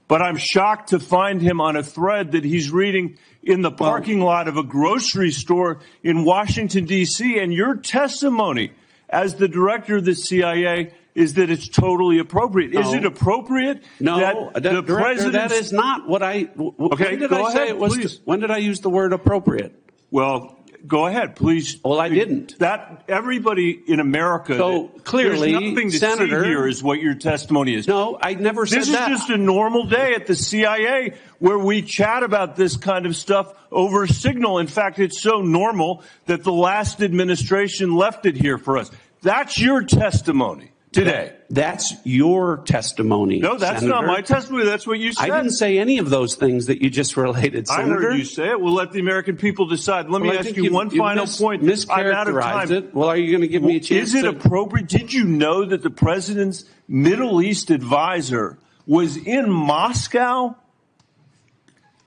but I'm shocked to find him on a thread that he's reading in the parking lot of a grocery store in Washington, D.C., and your testimony as the director of the CIA is that it's totally appropriate. No. Is it appropriate that the president? That is not what I. Okay, when did I say it was? Please. When did I use the word appropriate? Well, go ahead, please. Well, I didn't. That everybody in America. So clearly, there's nothing to Senator, see here is what your testimony is. No, I never said that. This is just a normal day at the CIA where we chat about this kind of stuff over Signal. In fact, it's so normal that the last administration left it here for us. That's your testimony today. That's your testimony. No, that's Senator. not my testimony. That's what you said. I didn't say any of those things that you just related, Senator. I heard you say it. We'll let the American people decide. Let me ask you one final point. I'm out of time. It. Well, are you going to give me a chance? Is it appropriate? Did you know that the president's Middle East advisor was in Moscow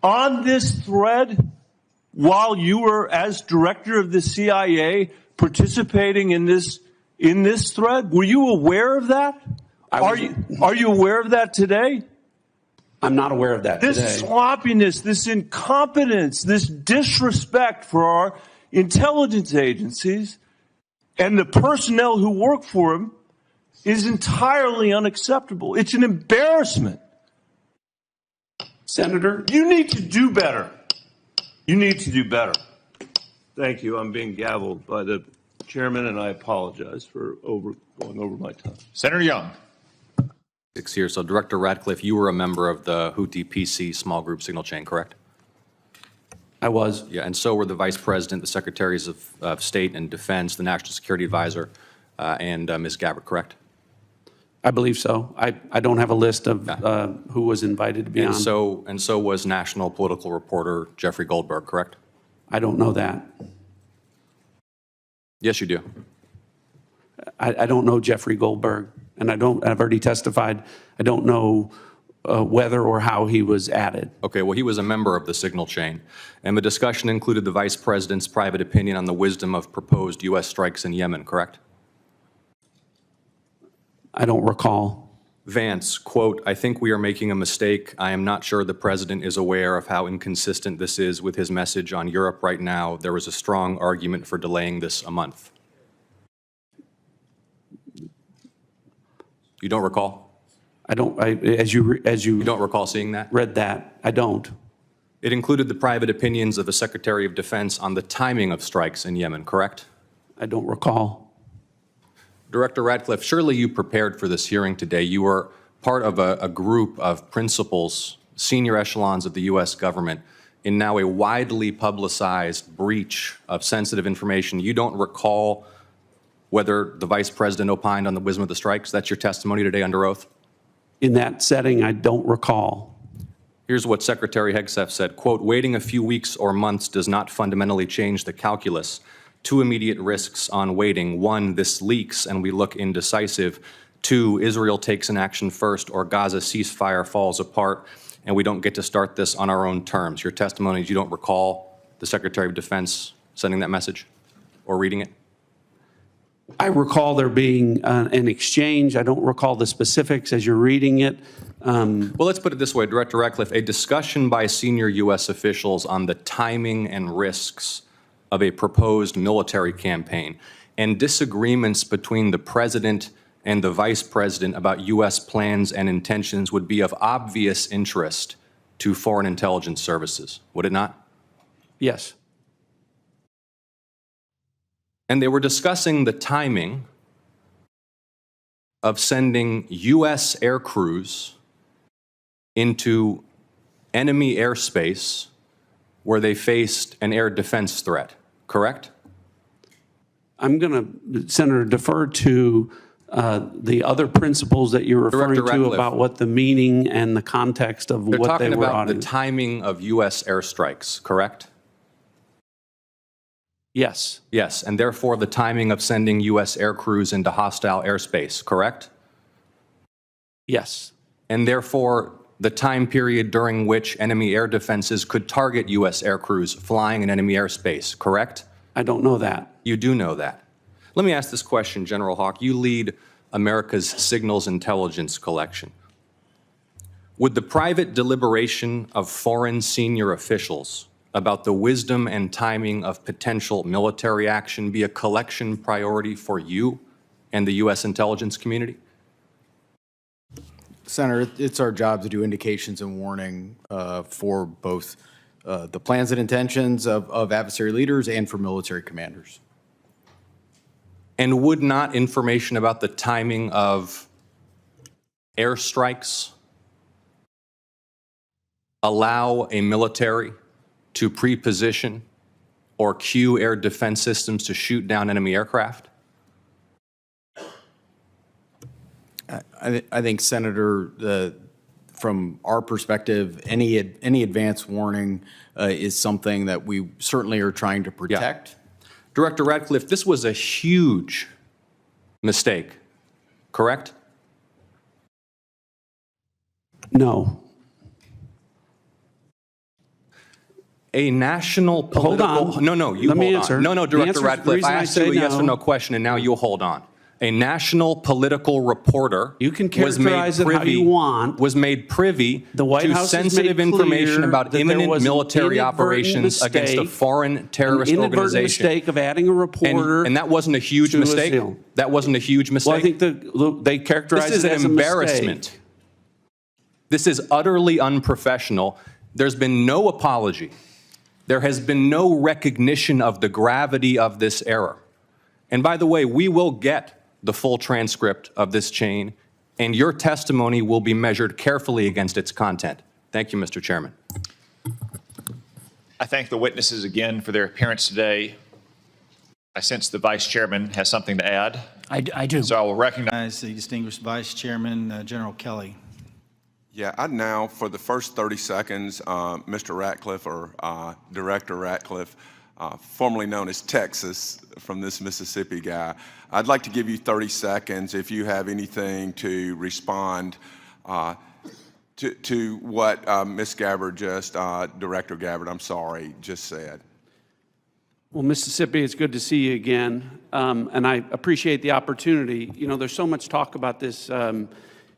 on this thread while you were, as director of the CIA, participating in this thread? Were you aware of that? Are you aware of that today? I'm not aware of that today. This sloppiness, this incompetence, this disrespect for our intelligence agencies and the personnel who work for them is entirely unacceptable. It's an embarrassment. Senator, you need to do better. You need to do better. Thank you. I'm being gavelled by the chairman, and I apologize for going over my time. Senator Young. 6 years. So, Director Ratcliffe, you were a member of the Houthi PC small group signal chain, correct? I was. Yeah, and so were the Vice President, the Secretaries of State and Defense, the National Security Advisor, and Ms. Gabbard, correct? I believe so. I don't have a list of who was invited to be on. And so was national political reporter Jeffrey Goldberg, correct? I don't know that. Yes, you do. I don't know Jeffrey Goldberg, and I've already testified. I don't know whether or how he was added. Okay, well, he was a member of the signal chain, and the discussion included the Vice President's private opinion on the wisdom of proposed U.S. strikes in Yemen, correct? I don't recall. Vance, quote, I think we are making a mistake. I am not sure the president is aware of how inconsistent this is with his message on Europe right now. There was a strong argument for delaying this a month. You don't recall? I don't, as you You don't recall seeing that? read that, I don't. It included the private opinions of the Secretary of Defense on the timing of strikes in Yemen, correct? I don't recall. Director Ratcliffe, surely you prepared for this hearing today. You were part of a group of principals, senior echelons of the U.S. government, in now a widely publicized breach of sensitive information. You don't recall whether the Vice President opined on the wisdom of the strikes? That's your testimony today under oath? In that setting, I don't recall. Here's what Secretary Hegseth said, quote, waiting a few weeks or months does not fundamentally change the calculus. Two immediate risks on waiting. One, this leaks and we look indecisive. Two, Israel takes an action first or Gaza ceasefire falls apart and we don't get to start this on our own terms. Your testimony is you don't recall the Secretary of Defense sending that message or reading it? I recall there being an exchange. I don't recall the specifics as you're reading it. Well, let's put it this way, Director Ratcliffe, a discussion by senior U.S. officials on the timing and risks of a proposed military campaign and disagreements between the President and the Vice President about U.S. plans and intentions would be of obvious interest to foreign intelligence services, would it not? Yes. And they were discussing the timing of sending U.S. air crews into enemy airspace where they faced an air defense threat, correct? I'm going to, Senator, defer to the other principles that you're referring to about what the meaning and the context of They're what they talking were about auditing. the timing of U.S. airstrikes, correct? Yes. Yes, and therefore the timing of sending U.S. air crews into hostile airspace, correct? Yes. And therefore the time period during which enemy air defenses could target U.S. air crews flying in enemy airspace, correct? I don't know that. You do know that. Let me ask this question, General Hawk. You lead America's signals intelligence collection. Would the private deliberation of foreign senior officials about the wisdom and timing of potential military action be a collection priority for you and the U.S. intelligence community? Senator, it's our job to do indications and warning for both the plans and intentions of adversary leaders and for military commanders. And would not information about the timing of airstrikes allow a military to pre-position or cue air defense systems to shoot down enemy aircraft? I think, Senator, from our perspective, any advance warning is something that we certainly are trying to protect. Yeah. Director Ratcliffe, this was a huge mistake, correct? No. A national political... Hold on. No, you Let me hold answer. on. No, Director Ratcliffe, I asked you a yes or no question, and now you hold on. A national political reporter you can characterize it how you want. Was made privy the White to House sensitive information about imminent military operations against a foreign terrorist an inadvertent organization. Mistake of adding a reporter. And that wasn't a huge mistake? That wasn't a huge mistake? Well, I think they characterize it as a mistake. This is an embarrassment. This is utterly unprofessional. There's been no apology. There has been no recognition of the gravity of this error. And by the way, we will get the full transcript of this chain, and your testimony will be measured carefully against its content. Thank you, Mr. Chairman. I thank the witnesses again for their appearance today. I sense the Vice Chairman has something to add. I do. So I will recognize the distinguished Vice Chairman, General Kelly. Yeah, I'd now, for the first 30 seconds, Mr. Ratcliffe, or Director Ratcliffe, formerly known as Texas, from this Mississippi guy, I'd like to give you 30 seconds if you have anything to respond to what Ms. Gabbard Director Gabbard, I'm sorry, just said. Well, Mississippi, it's good to see you again, and I appreciate the opportunity. You know, there's so much talk about this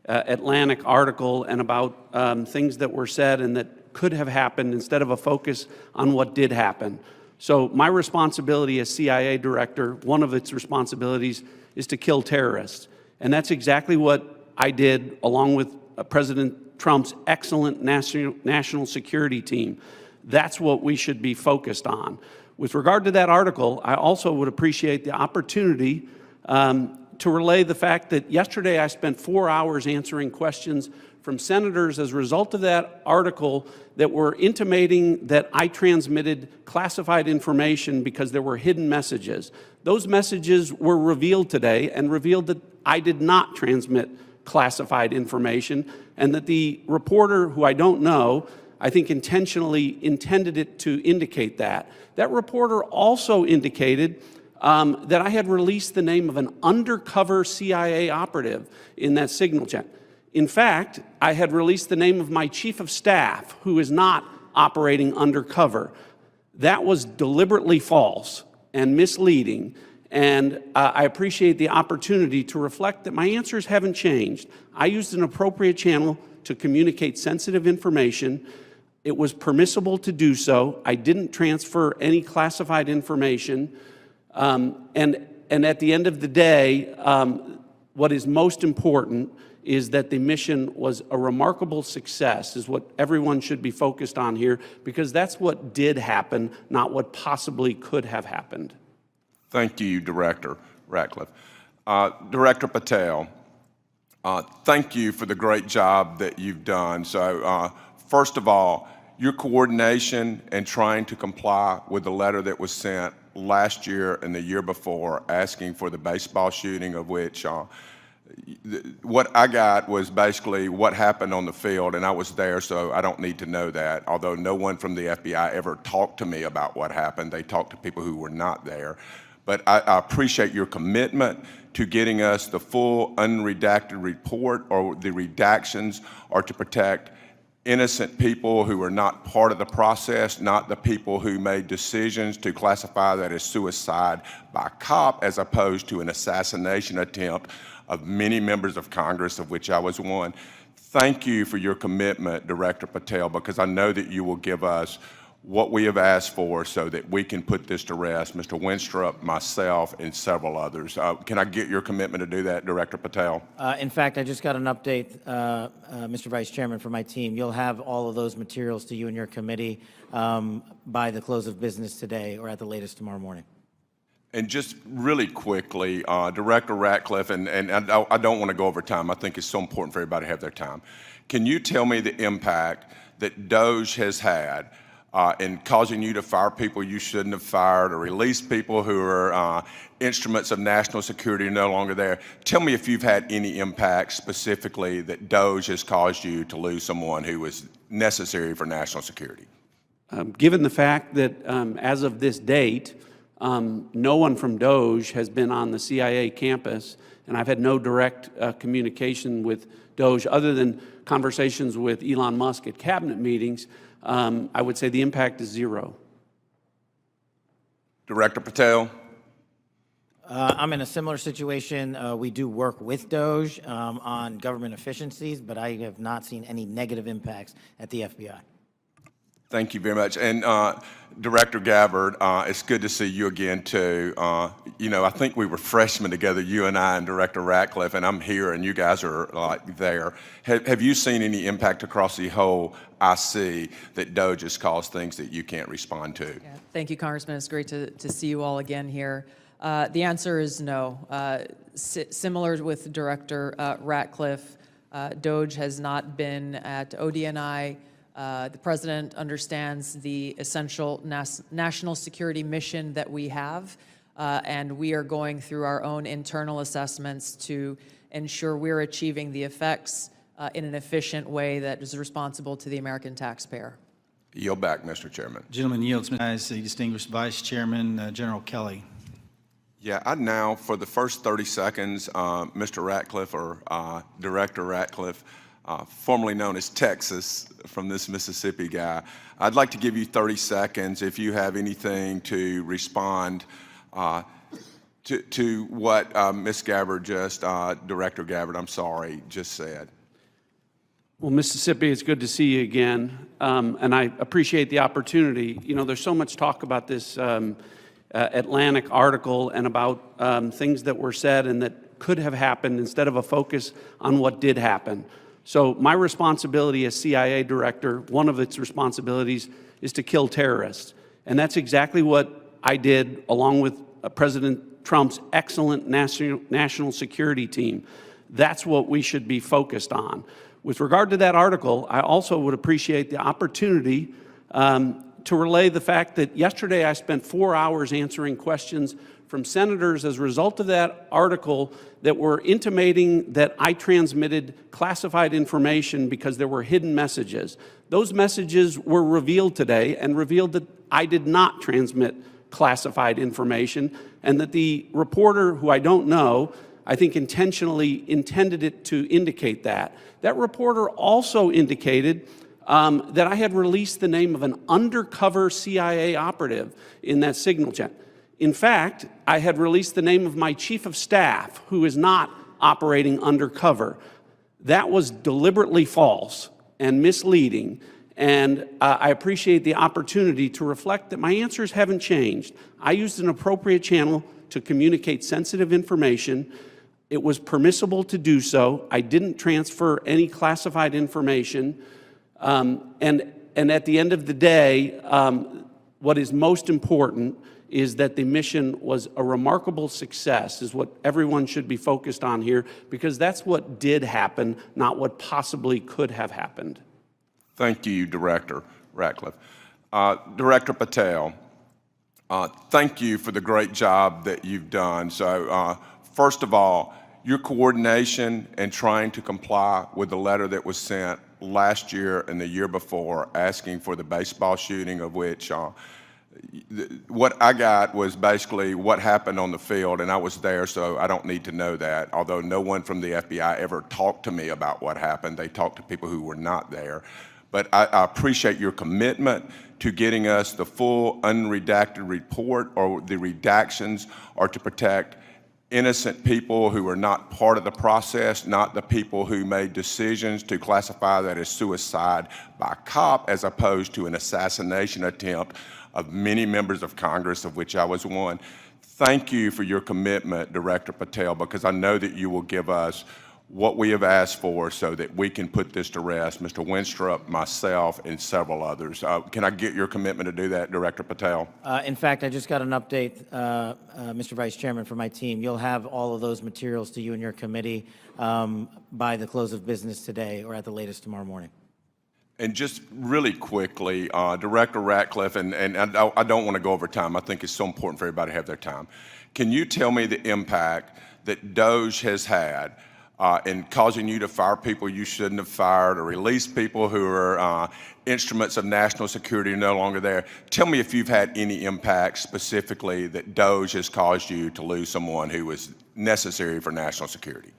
Atlantic article and about things that were said and that could have happened instead of a focus on what did happen. So my responsibility as CIA director, one of its responsibilities is to kill terrorists. And that's exactly what I did along with President Trump's excellent national security team. That's what we should be focused on. With regard to that article, I also would appreciate the opportunity to relay the fact that yesterday I spent 4 hours answering questions from senators as a result of that article that were intimating that I transmitted classified information because there were hidden messages. Those messages were revealed today and revealed that I did not transmit classified information, and that the reporter, who I don't know, I think intentionally intended it to indicate that. That reporter also indicated that I had released the name of an undercover CIA operative in that Signalgate. In fact, I had released the name of my chief of staff, who is not operating undercover. That was deliberately false and misleading, and I appreciate the opportunity to reflect that my answers haven't changed. I used an appropriate channel to communicate sensitive information. It was permissible to do so. I didn't transfer any classified information. And at the end of the day, what is most important is that the mission was a remarkable success, is what everyone should be focused on here, because that's what did happen, not what possibly could have happened. Thank you, Director Ratcliffe. Director Patel, thank you for the great job that you've done. So first of all, your coordination and trying to comply with the letter that was sent last year and the year before asking for the baseball shooting, of which what I got was basically what happened on the field, and I was there, so I don't need to know that, although no one from the FBI ever talked to me about what happened. They talked to people who were not there. But I appreciate your commitment to getting us the full unredacted report, or the redactions, or to protect innocent people who are not part of the process, not the people who made decisions to classify that as suicide by cop, as opposed to an assassination attempt of many members of Congress, of which I was one. Thank you for your commitment, Director Patel, because I know that you will give us what we have asked for so that we can put this to rest, Mr. Winstrup, myself, and several others. Can I get your commitment to do that, Director Patel? In fact, I just got an update, Mr. Vice Chairman, from my team. You'll have all of those materials to you and your committee by the close of business today, or at the latest tomorrow morning. And just really quickly, Director Ratcliffe, and I don't want to go over time. I think it's so important for everybody to have their time. Can you tell me the impact that DOGE has had in causing you to fire people you shouldn't have fired, or release people who are instruments of national security no longer there? Tell me if you've had any impact specifically that DOGE has caused you to lose someone who was necessary for national security. Given the fact that as of this date, no one from DOGE has been on the CIA campus, and I've had no direct communication with DOGE other than conversations with Elon Musk at cabinet meetings, I would say the impact is zero. Director Patel? I'm in a similar situation. We do work with DOGE on government efficiencies, but I have not seen any negative impacts at the FBI. Thank you very much. And Director Gabbard, it's good to see you again, too. You know, I think we were freshmen together, you and I and Director Ratcliffe, and I'm here and you guys are like there. Have you seen any impact across the whole IC that DOGE has caused things that you can't respond to? Yeah. Thank you, Congressman. It's great to see you all again here. The answer is no. Similar with Director Ratcliffe, DOGE has not been at ODNI. The President understands the essential national security mission that we have, and we are going through our own internal assessments to ensure we're achieving the effects in an efficient way that is responsible to the American taxpayer. Yield back, Mr. Chairman. Gentleman yields. As the distinguished Vice Chairman, General Kelly. Yeah, I'd now, for the first 30 seconds, Mr. Ratcliffe, or Director Ratcliffe, formerly known as Texas, from this Mississippi guy, I'd like to give you 30 seconds if you have anything to respond to what Ms. Gabbard just, Director Gabbard, I'm sorry, just said. Well, Mississippi, it's good to see you again, and I appreciate the opportunity. You know, there's so much talk about this Atlantic article and about things that were said and that could have happened instead of a focus on what did happen. So my responsibility as CIA director, one of its responsibilities is to kill terrorists. And that's exactly what I did along with President Trump's excellent national security team. That's what we should be focused on. With regard to that article, I also would appreciate the opportunity to relay the fact that yesterday I spent 4 hours answering questions from senators as a result of that article that were intimating that I transmitted classified information because there were hidden messages. Those messages were revealed today and revealed that I did not transmit classified information, and that the reporter, who I don't know, I think intentionally intended it to indicate that. That reporter also indicated that I had released the name of an undercover CIA operative in that Signalgate. In fact, I had released the name of my chief of staff, who is not operating undercover. That was deliberately false and misleading, and I appreciate the opportunity to reflect that my answers haven't changed. I used an appropriate channel to communicate sensitive information. It was permissible to do so. I didn't transfer any classified information. And at the end of the day, what is most important is that the mission was a remarkable success, is what everyone should be focused on here, because that's what did happen, not what possibly could have happened. Thank you, Director Ratcliffe. Director Patel, thank you for the great job that you've done. So first of all, your coordination and trying to comply with the letter that was sent last year and the year before asking for the baseball shooting, of which what I got was basically what happened on the field, and I was there, so I don't need to know that, although no one from the FBI ever talked to me about what happened. They talked to people who were not there. But I appreciate your commitment to getting us the full unredacted report, or the redactions, or to protect innocent people who are not part of the process, not the people who made decisions to classify that as suicide by a cop as opposed to an assassination attempt of many members of Congress, of which I was one. Thank you for your commitment, Director Patel, because I know that you will give us what we have asked for so that we can put this to rest, Mr. Winstrup, myself, and several others. Can I get your commitment to do that, Director Patel? In fact, I just got an update, Mr. Vice Chairman, from my team. You'll have all of those materials to you and your committee by the close of business today, or at the latest tomorrow morning. And just really quickly, Director Ratcliffe, and I don't want to go over time. I think it's so important for everybody to have their time. Can you tell me the impact that DOGE has had in causing you to fire people you shouldn't have fired, or release people who are instruments of national security no longer there? Tell me if you've had any impact specifically that DOGE has caused you to lose someone who was necessary for national security.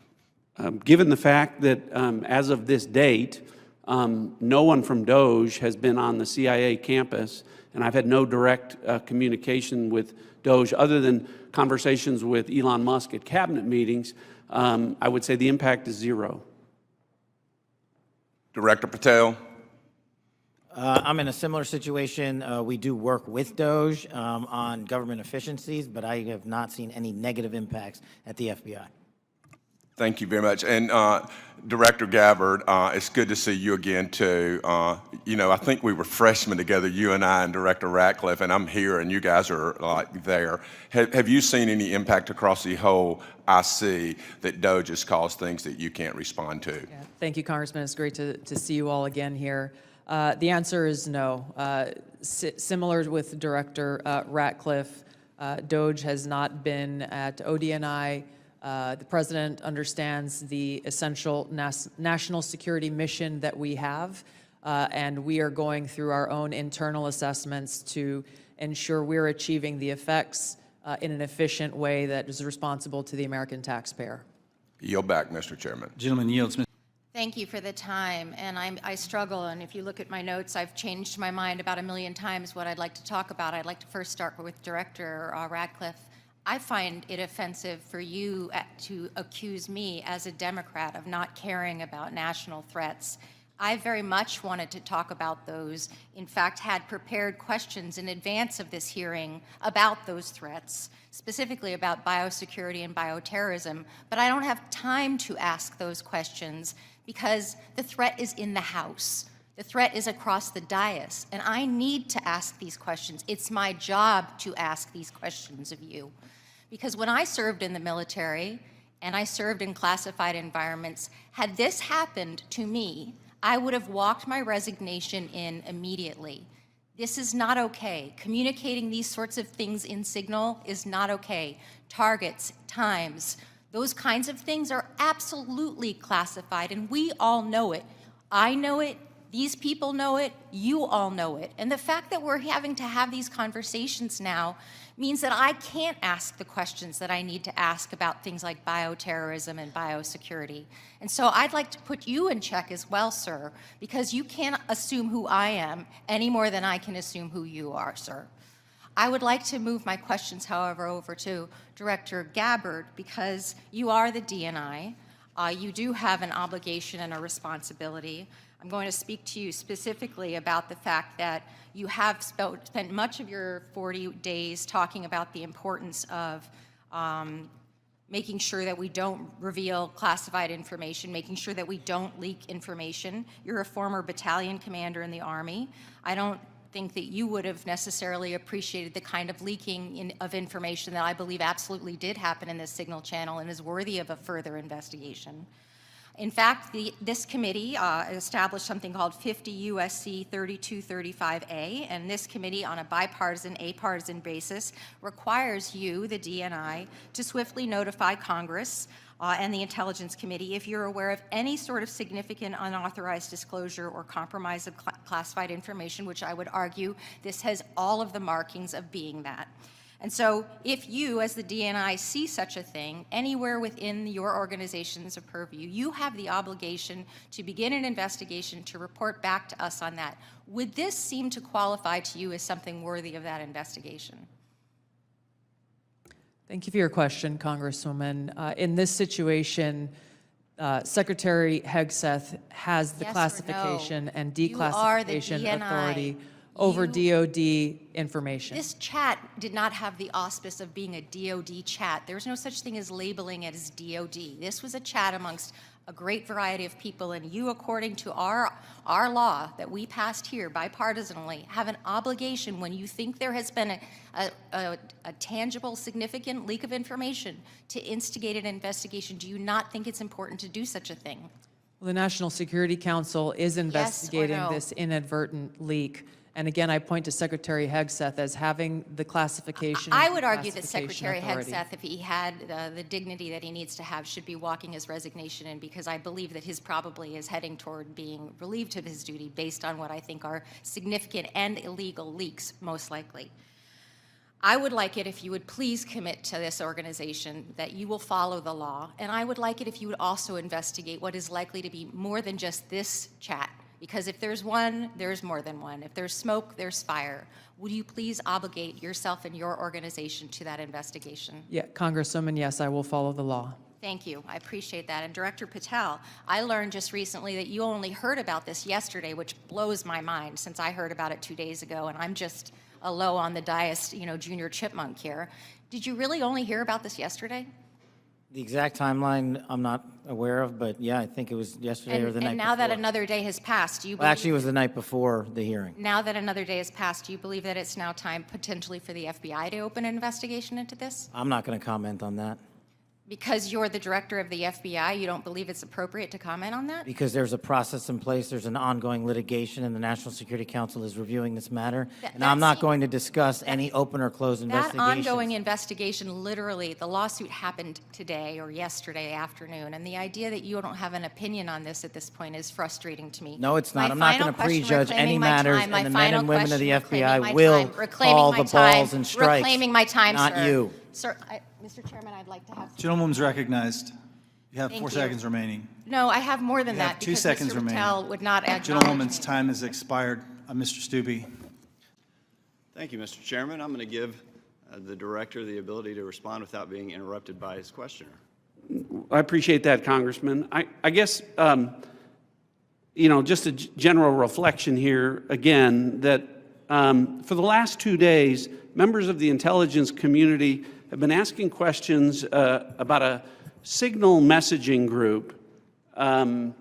Given the fact that as of this date, no one from DOGE has been on the CIA campus, and I've had no direct communication with DOGE other than conversations with Elon Musk at cabinet meetings, I would say the impact is zero. Director Patel? I'm in a similar situation. We do work with DOGE on government efficiencies, but I have not seen any negative impacts at the FBI. Thank you very much. And Director Gabbard, it's good to see you again, too. You know, I think we were freshmen together, you and I and Director Ratcliffe, and I'm here and you guys are like there. Have you seen any impact across the whole IC that DOGE has caused things that you can't respond to? Yeah. Thank you, Congressman. It's great to see you all again here. The answer is no. Similar with Director Ratcliffe, DOGE has not been at ODNI. The President understands the essential national security mission that we have, and we are going through our own internal assessments to ensure we're achieving the effects in an efficient way that is responsible to the American taxpayer. Yield back, Mr. Chairman. Gentleman yields. Thank you for the time, and I struggle, and if you look at my notes, I've changed my mind about 1,000,000 times what I'd like to talk about. I'd like to first start with Director Ratcliffe. I find it offensive for you to accuse me as a Democrat of not caring about national threats. I very much wanted to talk about those. In fact, had prepared questions in advance of this hearing about those threats, specifically about biosecurity and bioterrorism, but I don't have time to ask those questions because the threat is in the House. The threat is across the dais, and I need to ask these questions. It's my job to ask these questions of you. Because when I served in the military, and I served in classified environments, had this happened to me, I would have walked my resignation in immediately. This is not okay. Communicating these sorts of things in Signal is not okay. Targets, times, those kinds of things are absolutely classified, and we all know it. I know it, these people know it, you all know it. And the fact that we're having to have these conversations now means that I can't ask the questions that I need to ask about things like bioterrorism and biosecurity. And so I'd like to put you in check as well, sir, because you can't assume who I am any more than I can assume who you are, sir. I would like to move my questions, however, over to Director Gabbard, because you are the DNI. You do have an obligation and a responsibility. I'm going to speak to you specifically about the fact that you have spent much of your 40 days talking about the importance of making sure that we don't reveal classified information, making sure that we don't leak information. You're a former battalion commander in the Army. I don't think that you would have necessarily appreciated the kind of leaking of information that I believe absolutely did happen in this Signal channel and is worthy of a further investigation. In fact, this committee established something called 50 U.S.C. 3235A, and this committee, on a bipartisan, apartisan basis, requires you, the DNI, to swiftly notify Congress and the Intelligence Committee if you're aware of any sort of significant unauthorized disclosure or compromise of classified information, which I would argue this has all of the markings of being that. And so if you, as the DNI, see such a thing anywhere within your organization's purview, you have the obligation to begin an investigation to report back to us on that. Would this seem to qualify to you as something worthy of that investigation? Thank you for your question, Congresswoman. In this situation, Secretary Hegseth has the Yes or classification no? and You are the declassification DNI. authority over DOD information. This chat did not have the auspice of being a DOD chat. There's no such thing as labeling it as DOD. This was a chat amongst a great variety of people, and you, according to our law that we passed here bipartisanly, have an obligation when you think there has been a tangible, significant leak of information to instigate an investigation. Do you not think it's important to do such a thing? Well, the National Security Council is investigating no? this inadvertent leak. And again, I point to Secretary Hegseth as having the classification. I and would argue that declassification Secretary authority. Hegseth, if he had the dignity that he needs to have, should be walking his resignation in, because I believe that his probably is heading toward being relieved of his duty based on what I think are significant and illegal leaks, most likely. I would like it if you would please commit to this organization that you will follow the law, and I would like it if you would also investigate what is likely to be more than just this chat. Because if there's one, there's more than one. If there's smoke, there's fire. Would you please obligate yourself and your organization to that investigation? Yeah, Congresswoman, yes, I will follow the law. Thank you. I appreciate that. And Director Patel, I learned just recently that you only heard about this yesterday, which blows my mind since I heard about it 2 days ago, and I'm just a low on the dais, junior chipmunk here. Did you really only hear about this yesterday? The exact timeline I'm not aware of, but yeah, I think it was yesterday or the night And now before. that another day has passed, do you Well, believe... actually, it was the night before the hearing. Now that another day has passed, do you believe that it's now time potentially for the FBI to open an investigation into this? I'm not going to comment on that. Because you're the director of the FBI, you don't believe it's appropriate to comment on that? Because there's a process in place, there's an ongoing litigation, and the National Security Council is reviewing this matter. And I'm not going to discuss any open or closed That investigations. ongoing investigation, literally, the lawsuit happened today or yesterday afternoon, and the idea that you don't have an opinion on this at this point is frustrating to me. No, it's not. My I'm not final going to question, prejudge any reclaiming my matters, time, my and the men final and women of the question, reclaiming FBI my will time, reclaiming call my the balls time, and strikes. Reclaiming my time, not sir. you. Sir, Mr. Chairman, I'd like to have... Gentlewoman's recognized. You have Thank 4 you. seconds remaining. No, I have more than You have that 2 because seconds Mr. remaining. Patel would not acknowledge Gentlewoman's me. time has expired. Mr. Stubbe. Thank you, Mr. Chairman. I'm going to give the director the ability to respond without being interrupted by his questioner. I appreciate that, Congressman. I guess just a general reflection here again that for the last 2 days, members of the intelligence community have been asking questions about a signal messaging group and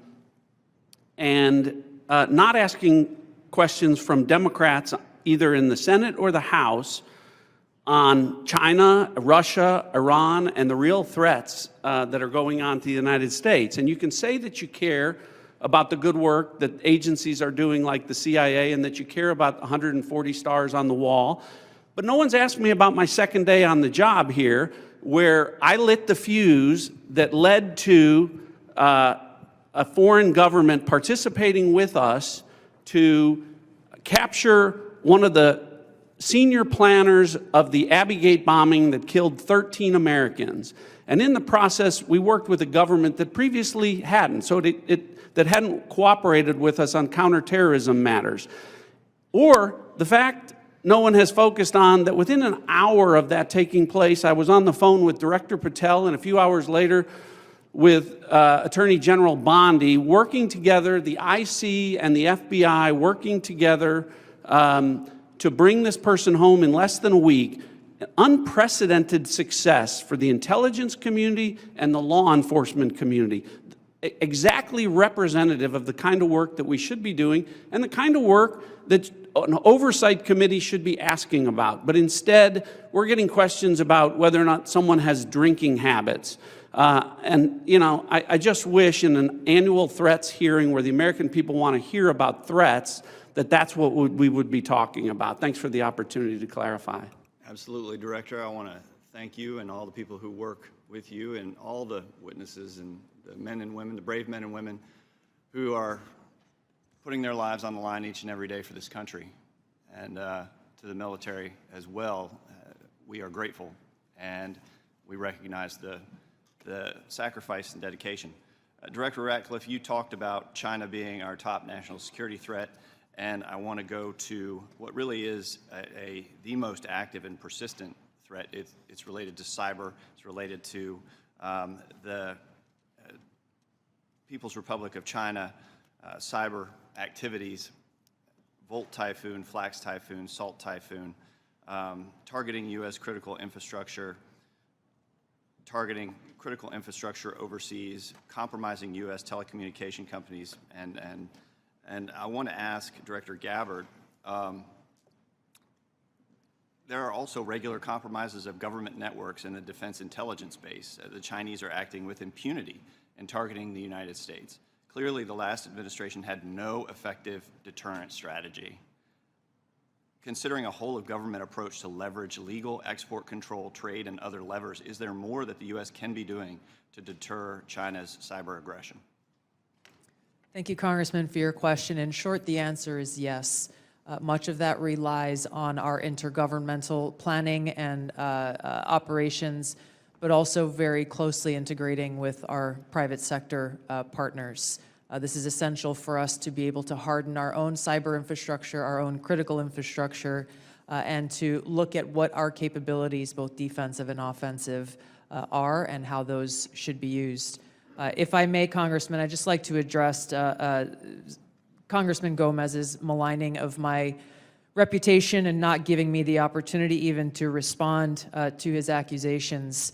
not asking questions from Democrats either in the Senate or the House on China, Russia, Iran, and the real threats that are going on to the United States. And you can say that you care about the good work that agencies are doing like the CIA and that you care about 140 stars on the wall, but no one's asked me about my second day on the job here, where I lit the fuse that led to a foreign government participating with us to capture one of the senior planners of the Abbey bombing that killed 13 Americans. And in the process, we worked with a government that previously hadn't, that hadn't cooperated with us on counterterrorism matters. Or the fact no one has focused on that within an hour of that taking place, I was on the phone with Director Patel and a few hours later with Attorney General Bondi, working together, the IC and the FBI working together to bring this person home in less than a week. Unprecedented success for the intelligence community and the law enforcement community. Exactly representative of the kind of work that we should be doing and the kind of work that an oversight committee should be asking about. But instead, we're getting questions about whether or not someone has drinking habits. I just wish in an annual threats hearing where the American people want to hear about threats, that's what we would be talking about. Thanks for the opportunity to clarify. Absolutely, Director. I want to thank you and all the people who work with you and all the witnesses and the men and women, the brave men and women who are putting their lives on the line each and every day for this country. And to the military as well, we are grateful and we recognize the sacrifice and dedication. Director Ratcliffe, you talked about China being our top national security threat, and I want to go to what really is the most active and persistent threat. It's related to cyber. It's related to the People's Republic of China cyber activities, Volt Typhoon, Flax Typhoon, Salt Typhoon, targeting U.S. critical infrastructure, targeting critical infrastructure overseas, compromising U.S. telecommunication companies, and I want to ask Director Gabbard, there are also regular compromises of government networks in the defense intelligence space. The Chinese are acting with impunity and targeting the United States. Clearly, the last administration had no effective deterrent strategy. Considering a whole-of-government approach to leverage legal export control, trade, and other levers, is there more that the U.S. can be doing to deter China's cyber aggression? Thank you, Congressman, for your question. In short, the answer is yes. Much of that relies on our intergovernmental planning and operations, but also very closely integrating with our private sector partners. This is essential for us to be able to harden our own cyber infrastructure, our own critical infrastructure, and to look at what our capabilities, both defensive and offensive, are and how those should be used. If I may, Congressman, I'd just like to address Congressman Gomez's maligning of my reputation and not giving me the opportunity even to respond to his accusations.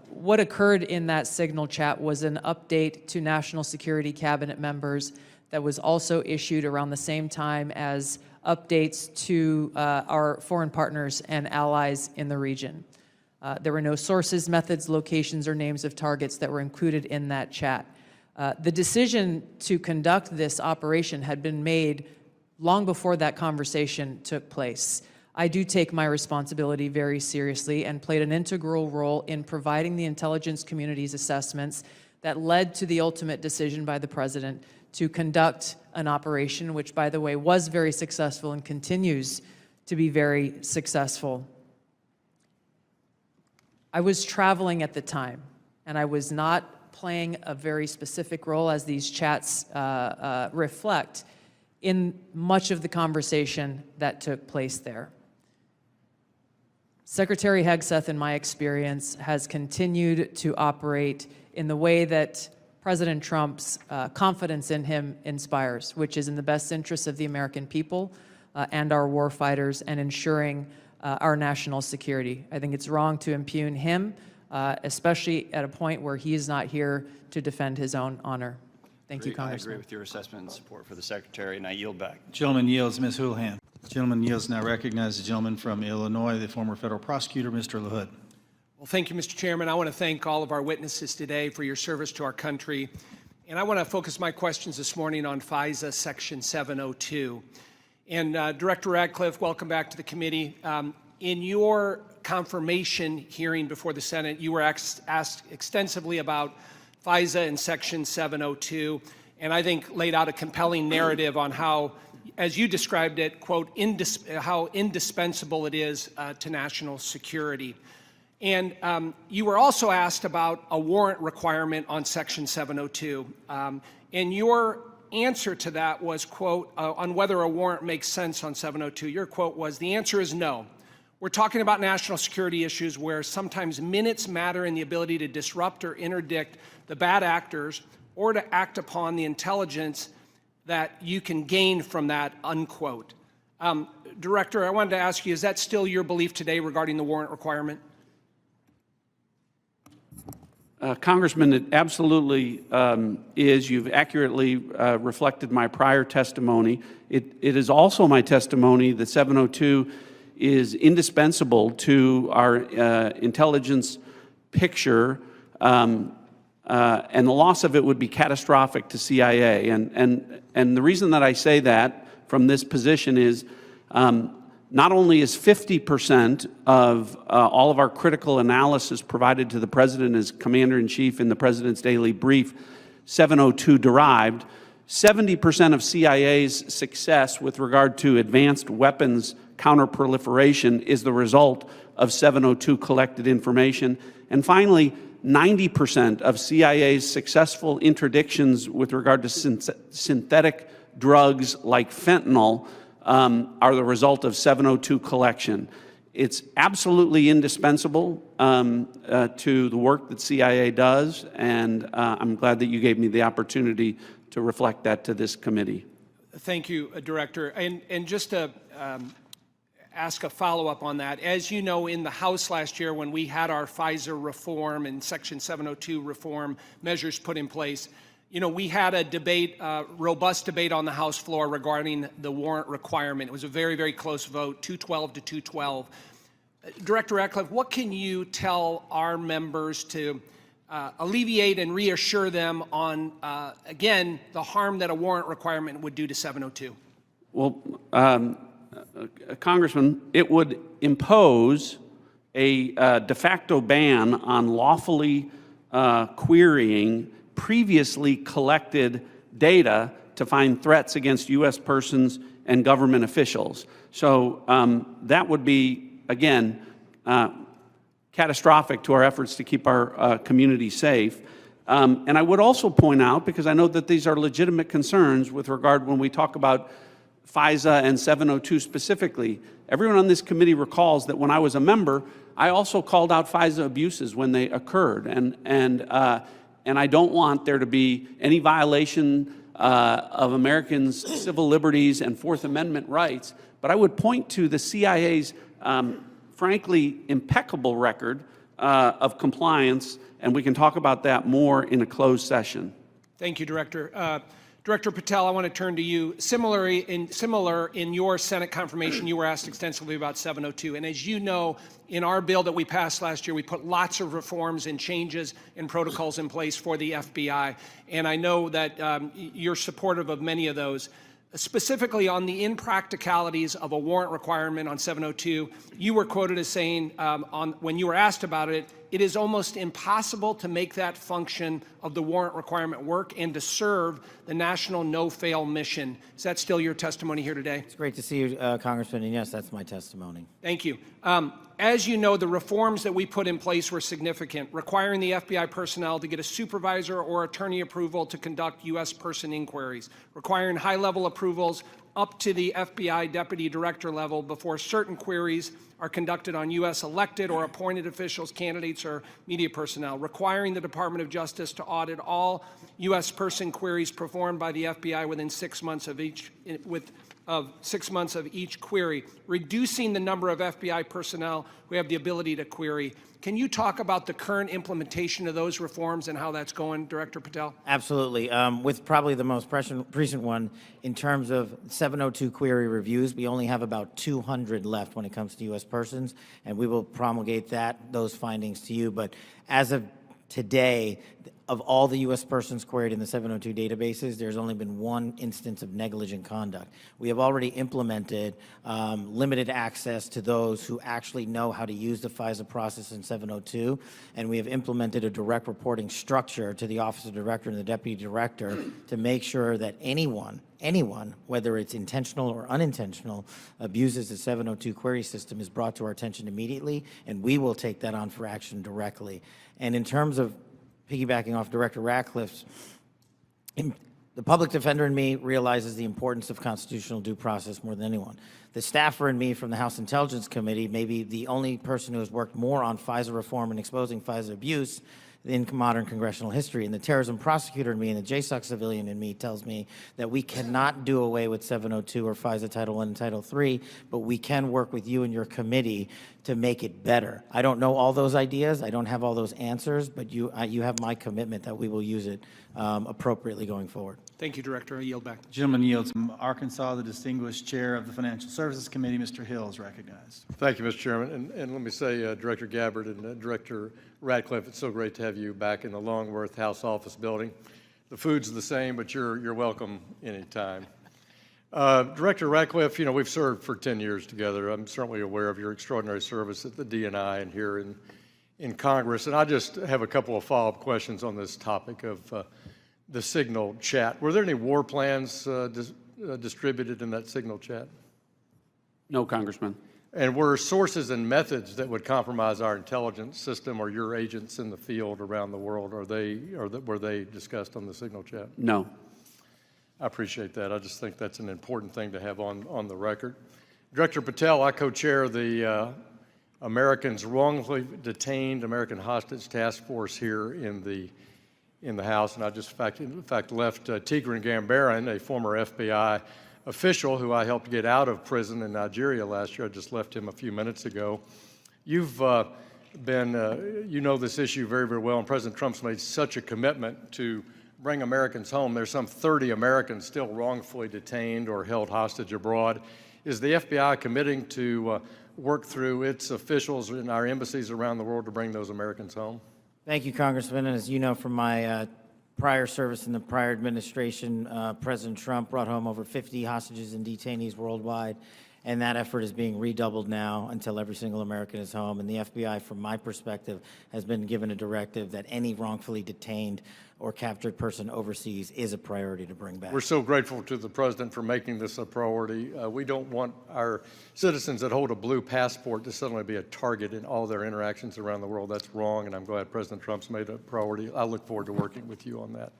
What occurred in that Signal chat was an update to National Security Cabinet members that was also issued around the same time as updates to our foreign partners and allies in the region. There were no sources, methods, locations, or names of targets that were included in that chat. The decision to conduct this operation had been made long before that conversation took place. I do take my responsibility very seriously and played an integral role in providing the intelligence community's assessments that led to the ultimate decision by the President to conduct an operation, which, by the way, was very successful and continues to be very successful. I was traveling at the time, and I was not playing a very specific role, as these chats reflect, in much of the conversation that took place there. Secretary Hegseth, in my experience, has continued to operate in the way that President Trump's confidence in him inspires, which is in the best interest of the American people and our war fighters and ensuring our national security. I think it's wrong to impugn him, especially at a point where he is not here to defend his own honor. Thank you, Congressman. I agree with your assessment and support for the Secretary, and I yield back. Gentleman yields. Ms. Houlihan. Gentleman yields. Now recognize the gentleman from Illinois, the former federal prosecutor, Mr. LaHood. Well, thank you, Mr. Chairman. I want to thank all of our witnesses today for your service to our country. And I want to focus my questions this morning on FISA Section 702. And Director Ratcliffe, welcome back to the committee. In your confirmation hearing before the Senate, you were asked extensly about FISA and Section 702, and I think laid out a compelling narrative on how, as you described it, quote, how indispensable it is to national security. And you were also asked about a warrant requirement on Section 702. And your answer to that was, quote, on whether a warrant makes sense on 702, your quote was, the answer is no. We're talking about national security issues where sometimes minutes matter in the ability to disrupt or interdict the bad actors or to act upon the intelligence that you can gain from that, unquote. Director, I wanted to ask you, is that still your belief today regarding the warrant requirement? Congressman, it absolutely is. You've accurately reflected my prior testimony. It is also my testimony that 702 is indispensable to our intelligence picture, and the loss of it would be catastrophic to CIA. And the reason that I say that from this position is not only is 50% of all of our critical analysis provided to the President as Commander-in-Chief in the President's daily brief 702 derived, 70% of CIA's success with regard to advanced weapons counterproliferation is the result of 702 collected information. And finally, 90% of CIA's successful interdictions with regard to synthetic drugs like fentanyl are the result of 702 collection. It's absolutely indispensable to the work that CIA does, and I'm glad that you gave me the opportunity to reflect that to this committee. Thank you, Director. And just to ask a follow-up on that, as you know, in the House last year when we had our FISA reform and Section 702 reform measures put in place, you know, we had a debate, robust debate on the House floor regarding the warrant requirement. It was a very, very close vote, 212 to 212. Director Ratcliffe, what can you tell our members to alleviate and reassure them on, again, the harm that a warrant requirement would do to 702? Well, Congressman, it would impose a de facto ban on lawfully querying previously collected data to find threats against U.S. persons and government officials. So that would be, again, catastrophic to our efforts to keep our community safe. And I would also point out, because I know that these are legitimate concerns with regard when we talk about FISA and 702 specifically, everyone on this committee recalls that when I was a member, I also called out FISA abuses when they occurred. And I don't want there to be any violation of Americans' civil liberties and Fourth Amendment rights. But I would point to the CIA's, frankly, impeccable record of compliance, and we can talk about that more in a closed session. Thank you, Director. Director Patel, I want to turn to you. Similar in your Senate confirmation, you were asked extensively about 702. And as you know, in our bill that we passed last year, we put lots of reforms and changes and protocols in place for the FBI. And I know that you're supportive of many of those. Specifically on the impracticalities of a warrant requirement on 702, you were quoted as saying, when you were asked about it, it is almost impossible to make that function of the warrant requirement work and to serve the national no-fail mission. Is that still your testimony here today? It's great to see you, Congressman, and yes, that's my testimony. Thank you. As you know, the reforms that we put in place were significant, requiring the FBI personnel to get a supervisor or attorney approval to conduct U.S. person inquiries, requiring high-level approvals up to the FBI deputy director level before certain queries are conducted on U.S. elected or appointed officials, candidates, or media personnel, requiring the Department of Justice to audit all U.S. person queries performed by the FBI within 6 months of each query, reducing the number of FBI personnel who have the ability to query. Can you talk about the current implementation of those reforms and how that's going, Director Patel? Absolutely. With probably the most recent one, in terms of 702 query reviews, we only have about 200 left when it comes to U.S. persons, and we will promulgate those findings to you. But as of today, of all the U.S. persons queried in the 702 databases, there's only been one instance of negligent conduct. We have already implemented limited access to those who actually know how to use the FISA process in 702, and we have implemented a direct reporting structure to the Office of Director and the Deputy Director to make sure that anyone, whether it's intentional or unintentional, abuses the 702 query system is brought to our attention immediately, and we will take that on for action directly. And in terms of piggybacking off Director Ratcliffe's, the public defender in me realizes the importance of constitutional due process more than anyone. The staffer in me from the House Intelligence Committee may be the only person who has worked more on FISA reform and exposing FISA abuse in modern congressional history. And the terrorism prosecutor in me and the JSOC civilian in me tells me that we cannot do away with 702 or FISA Title I and Title III, but we can work with you and your committee to make it better. I don't know all those ideas. I don't have all those answers, but you have my commitment that we will use it appropriately going forward. Thank you, Director. I yield back. Gentleman yields. From Arkansas, the distinguished chair of the Financial Services Committee, Mr. Hill, is recognized. Thank you, Mr. Chairman. And let me say, Director Gabbard and Director Ratcliffe, it's so great to have you back in the Longworth House Office building. The food's the same, but you're welcome anytime. Director Ratcliffe, you know, we've served for 10 years together. I'm certainly aware of your extraordinary service at the DNI and here in Congress. And I just have a couple of follow-up questions on this topic of the Signal chat. Were there any war plans distributed in that Signal chat? No, Congressman. And were sources and methods that would compromise our intelligence system or your agents in the field around the world, were they discussed on the Signal chat? No. I appreciate that. I just think that's an important thing to have on the record. Director Patel, I co-chair the Americans Wrongfully Detained American Hostage Task Force here in the House, and I just in fact left Tigran Gambaryan, a former FBI official who I helped get out of prison in Nigeria last year. I just left him a few minutes ago. You've you know this issue very, very well, and President Trump's made such a commitment to bring Americans home. There's some 30 Americans still wrongfully detained or held hostage abroad. Is the FBI committing to work through its officials in our embassies around the world to bring those Americans home? Thank you, Congressman. And as you know from my prior service in the prior administration, President Trump brought home over 50 hostages and detainees worldwide, and that effort is being redoubled now until every single American is home. And the FBI, from my perspective, has been given a directive that any wrongfully detained or captured person overseas is a priority to bring back. We're so grateful to the President for making this a priority. We don't want our citizens that hold a blue passport to suddenly be a target in all their interactions around the world. That's wrong, and I'm glad President Trump's made it a priority. I look forward to working with you on that.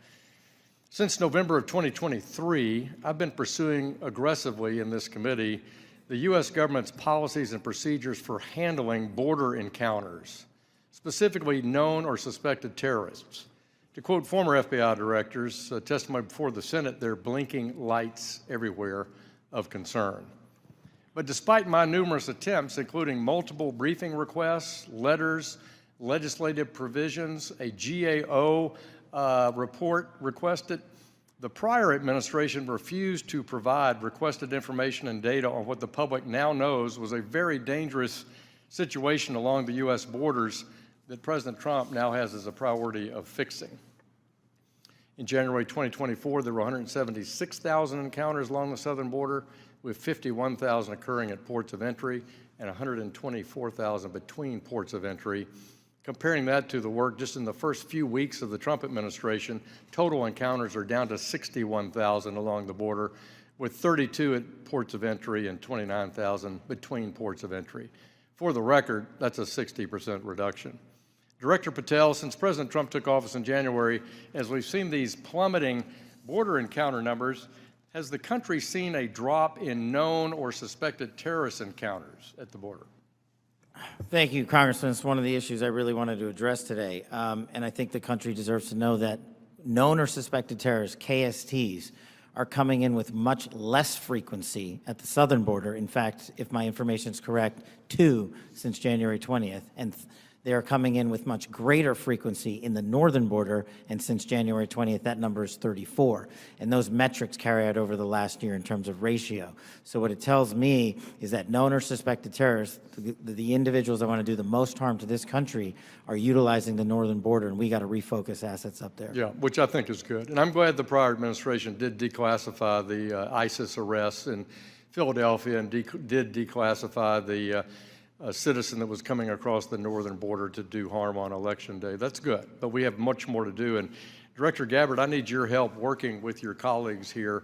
Since November of 2023, I've been pursuing aggressively in this committee the U.S. government's policies and procedures for handling border encounters, specifically known or suspected terrorists. To quote former FBI directors, testimony before the Senate, they're blinking lights everywhere of concern. But despite my numerous attempts, including multiple briefing requests, letters, legislative provisions, a GAO report requested, the prior administration refused to provide requested information and data on what the public now knows was a very dangerous situation along the U.S. borders that President Trump now has as a priority of fixing. In January 2024, there were 176,000 encounters along the southern border, with 51,000 occurring at ports of entry and 124,000 between ports of entry. Comparing that to the work just in the first few weeks of the Trump administration, total encounters are down to 61,000 along the border, with 32 at ports of entry and 29,000 between ports of entry. For the record, that's a 60% reduction. Director Patel, since President Trump took office in January, as we've seen these plummeting border encounter numbers, has the country seen a drop in known or suspected terrorist encounters at the border? Thank you, Congressman. It's one of the issues I really wanted to address today. And I think the country deserves to know that known or suspected terrorists, KSTs, are coming in with much less frequency at the southern border. In fact, if my information is correct, 2 since January 20th. And they are coming in with much greater frequency in the northern border, and since January 20th, that number is 34. And those metrics carry out over the last year in terms of ratio. So what it tells me is that known or suspected terrorists, the individuals that want to do the most harm to this country, are utilizing the northern border, and we got to refocus assets up there. Yeah, which I think is good. And I'm glad the prior administration did declassify the ISIS arrests in Philadelphia and did declassify the citizen that was coming across the northern border to do harm on Election Day. That's good, but we have much more to do. And Director Gabbard, I need your help working with your colleagues here.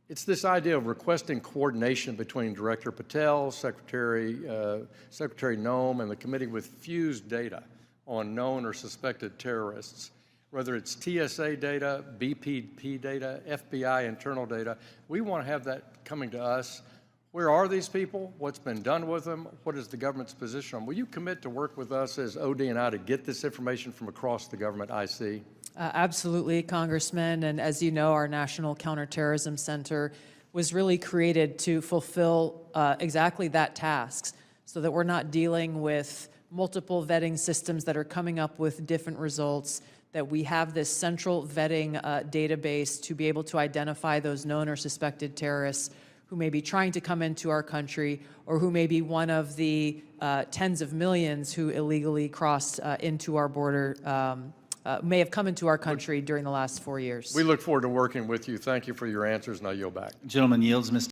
It's this idea of requesting coordination between Director Patel, Secretary Noem, and the committee with fused data on known or suspected terrorists. Whether it's TSA data, BPP data, FBI internal data, we want to have that coming to us. Where are these people? What's been done with them? What is the government's position on them? Will you commit to work with us as OD and I to get this information from across the government IC? Absolutely, Congressman. And as you know, our National Counterterrorism Center was really created to fulfill exactly that task, so that we're not dealing with multiple vetting systems that are coming up with different results, that we have this central vetting database to be able to identify those known or suspected terrorists who may be trying to come into our country, or who may be one of the tens of millions who illegally crossed into our border, may have come into our country during the last 4 years. We look forward to working with you. Thank you for your answers, and I yield back. Gentleman yields. Ms.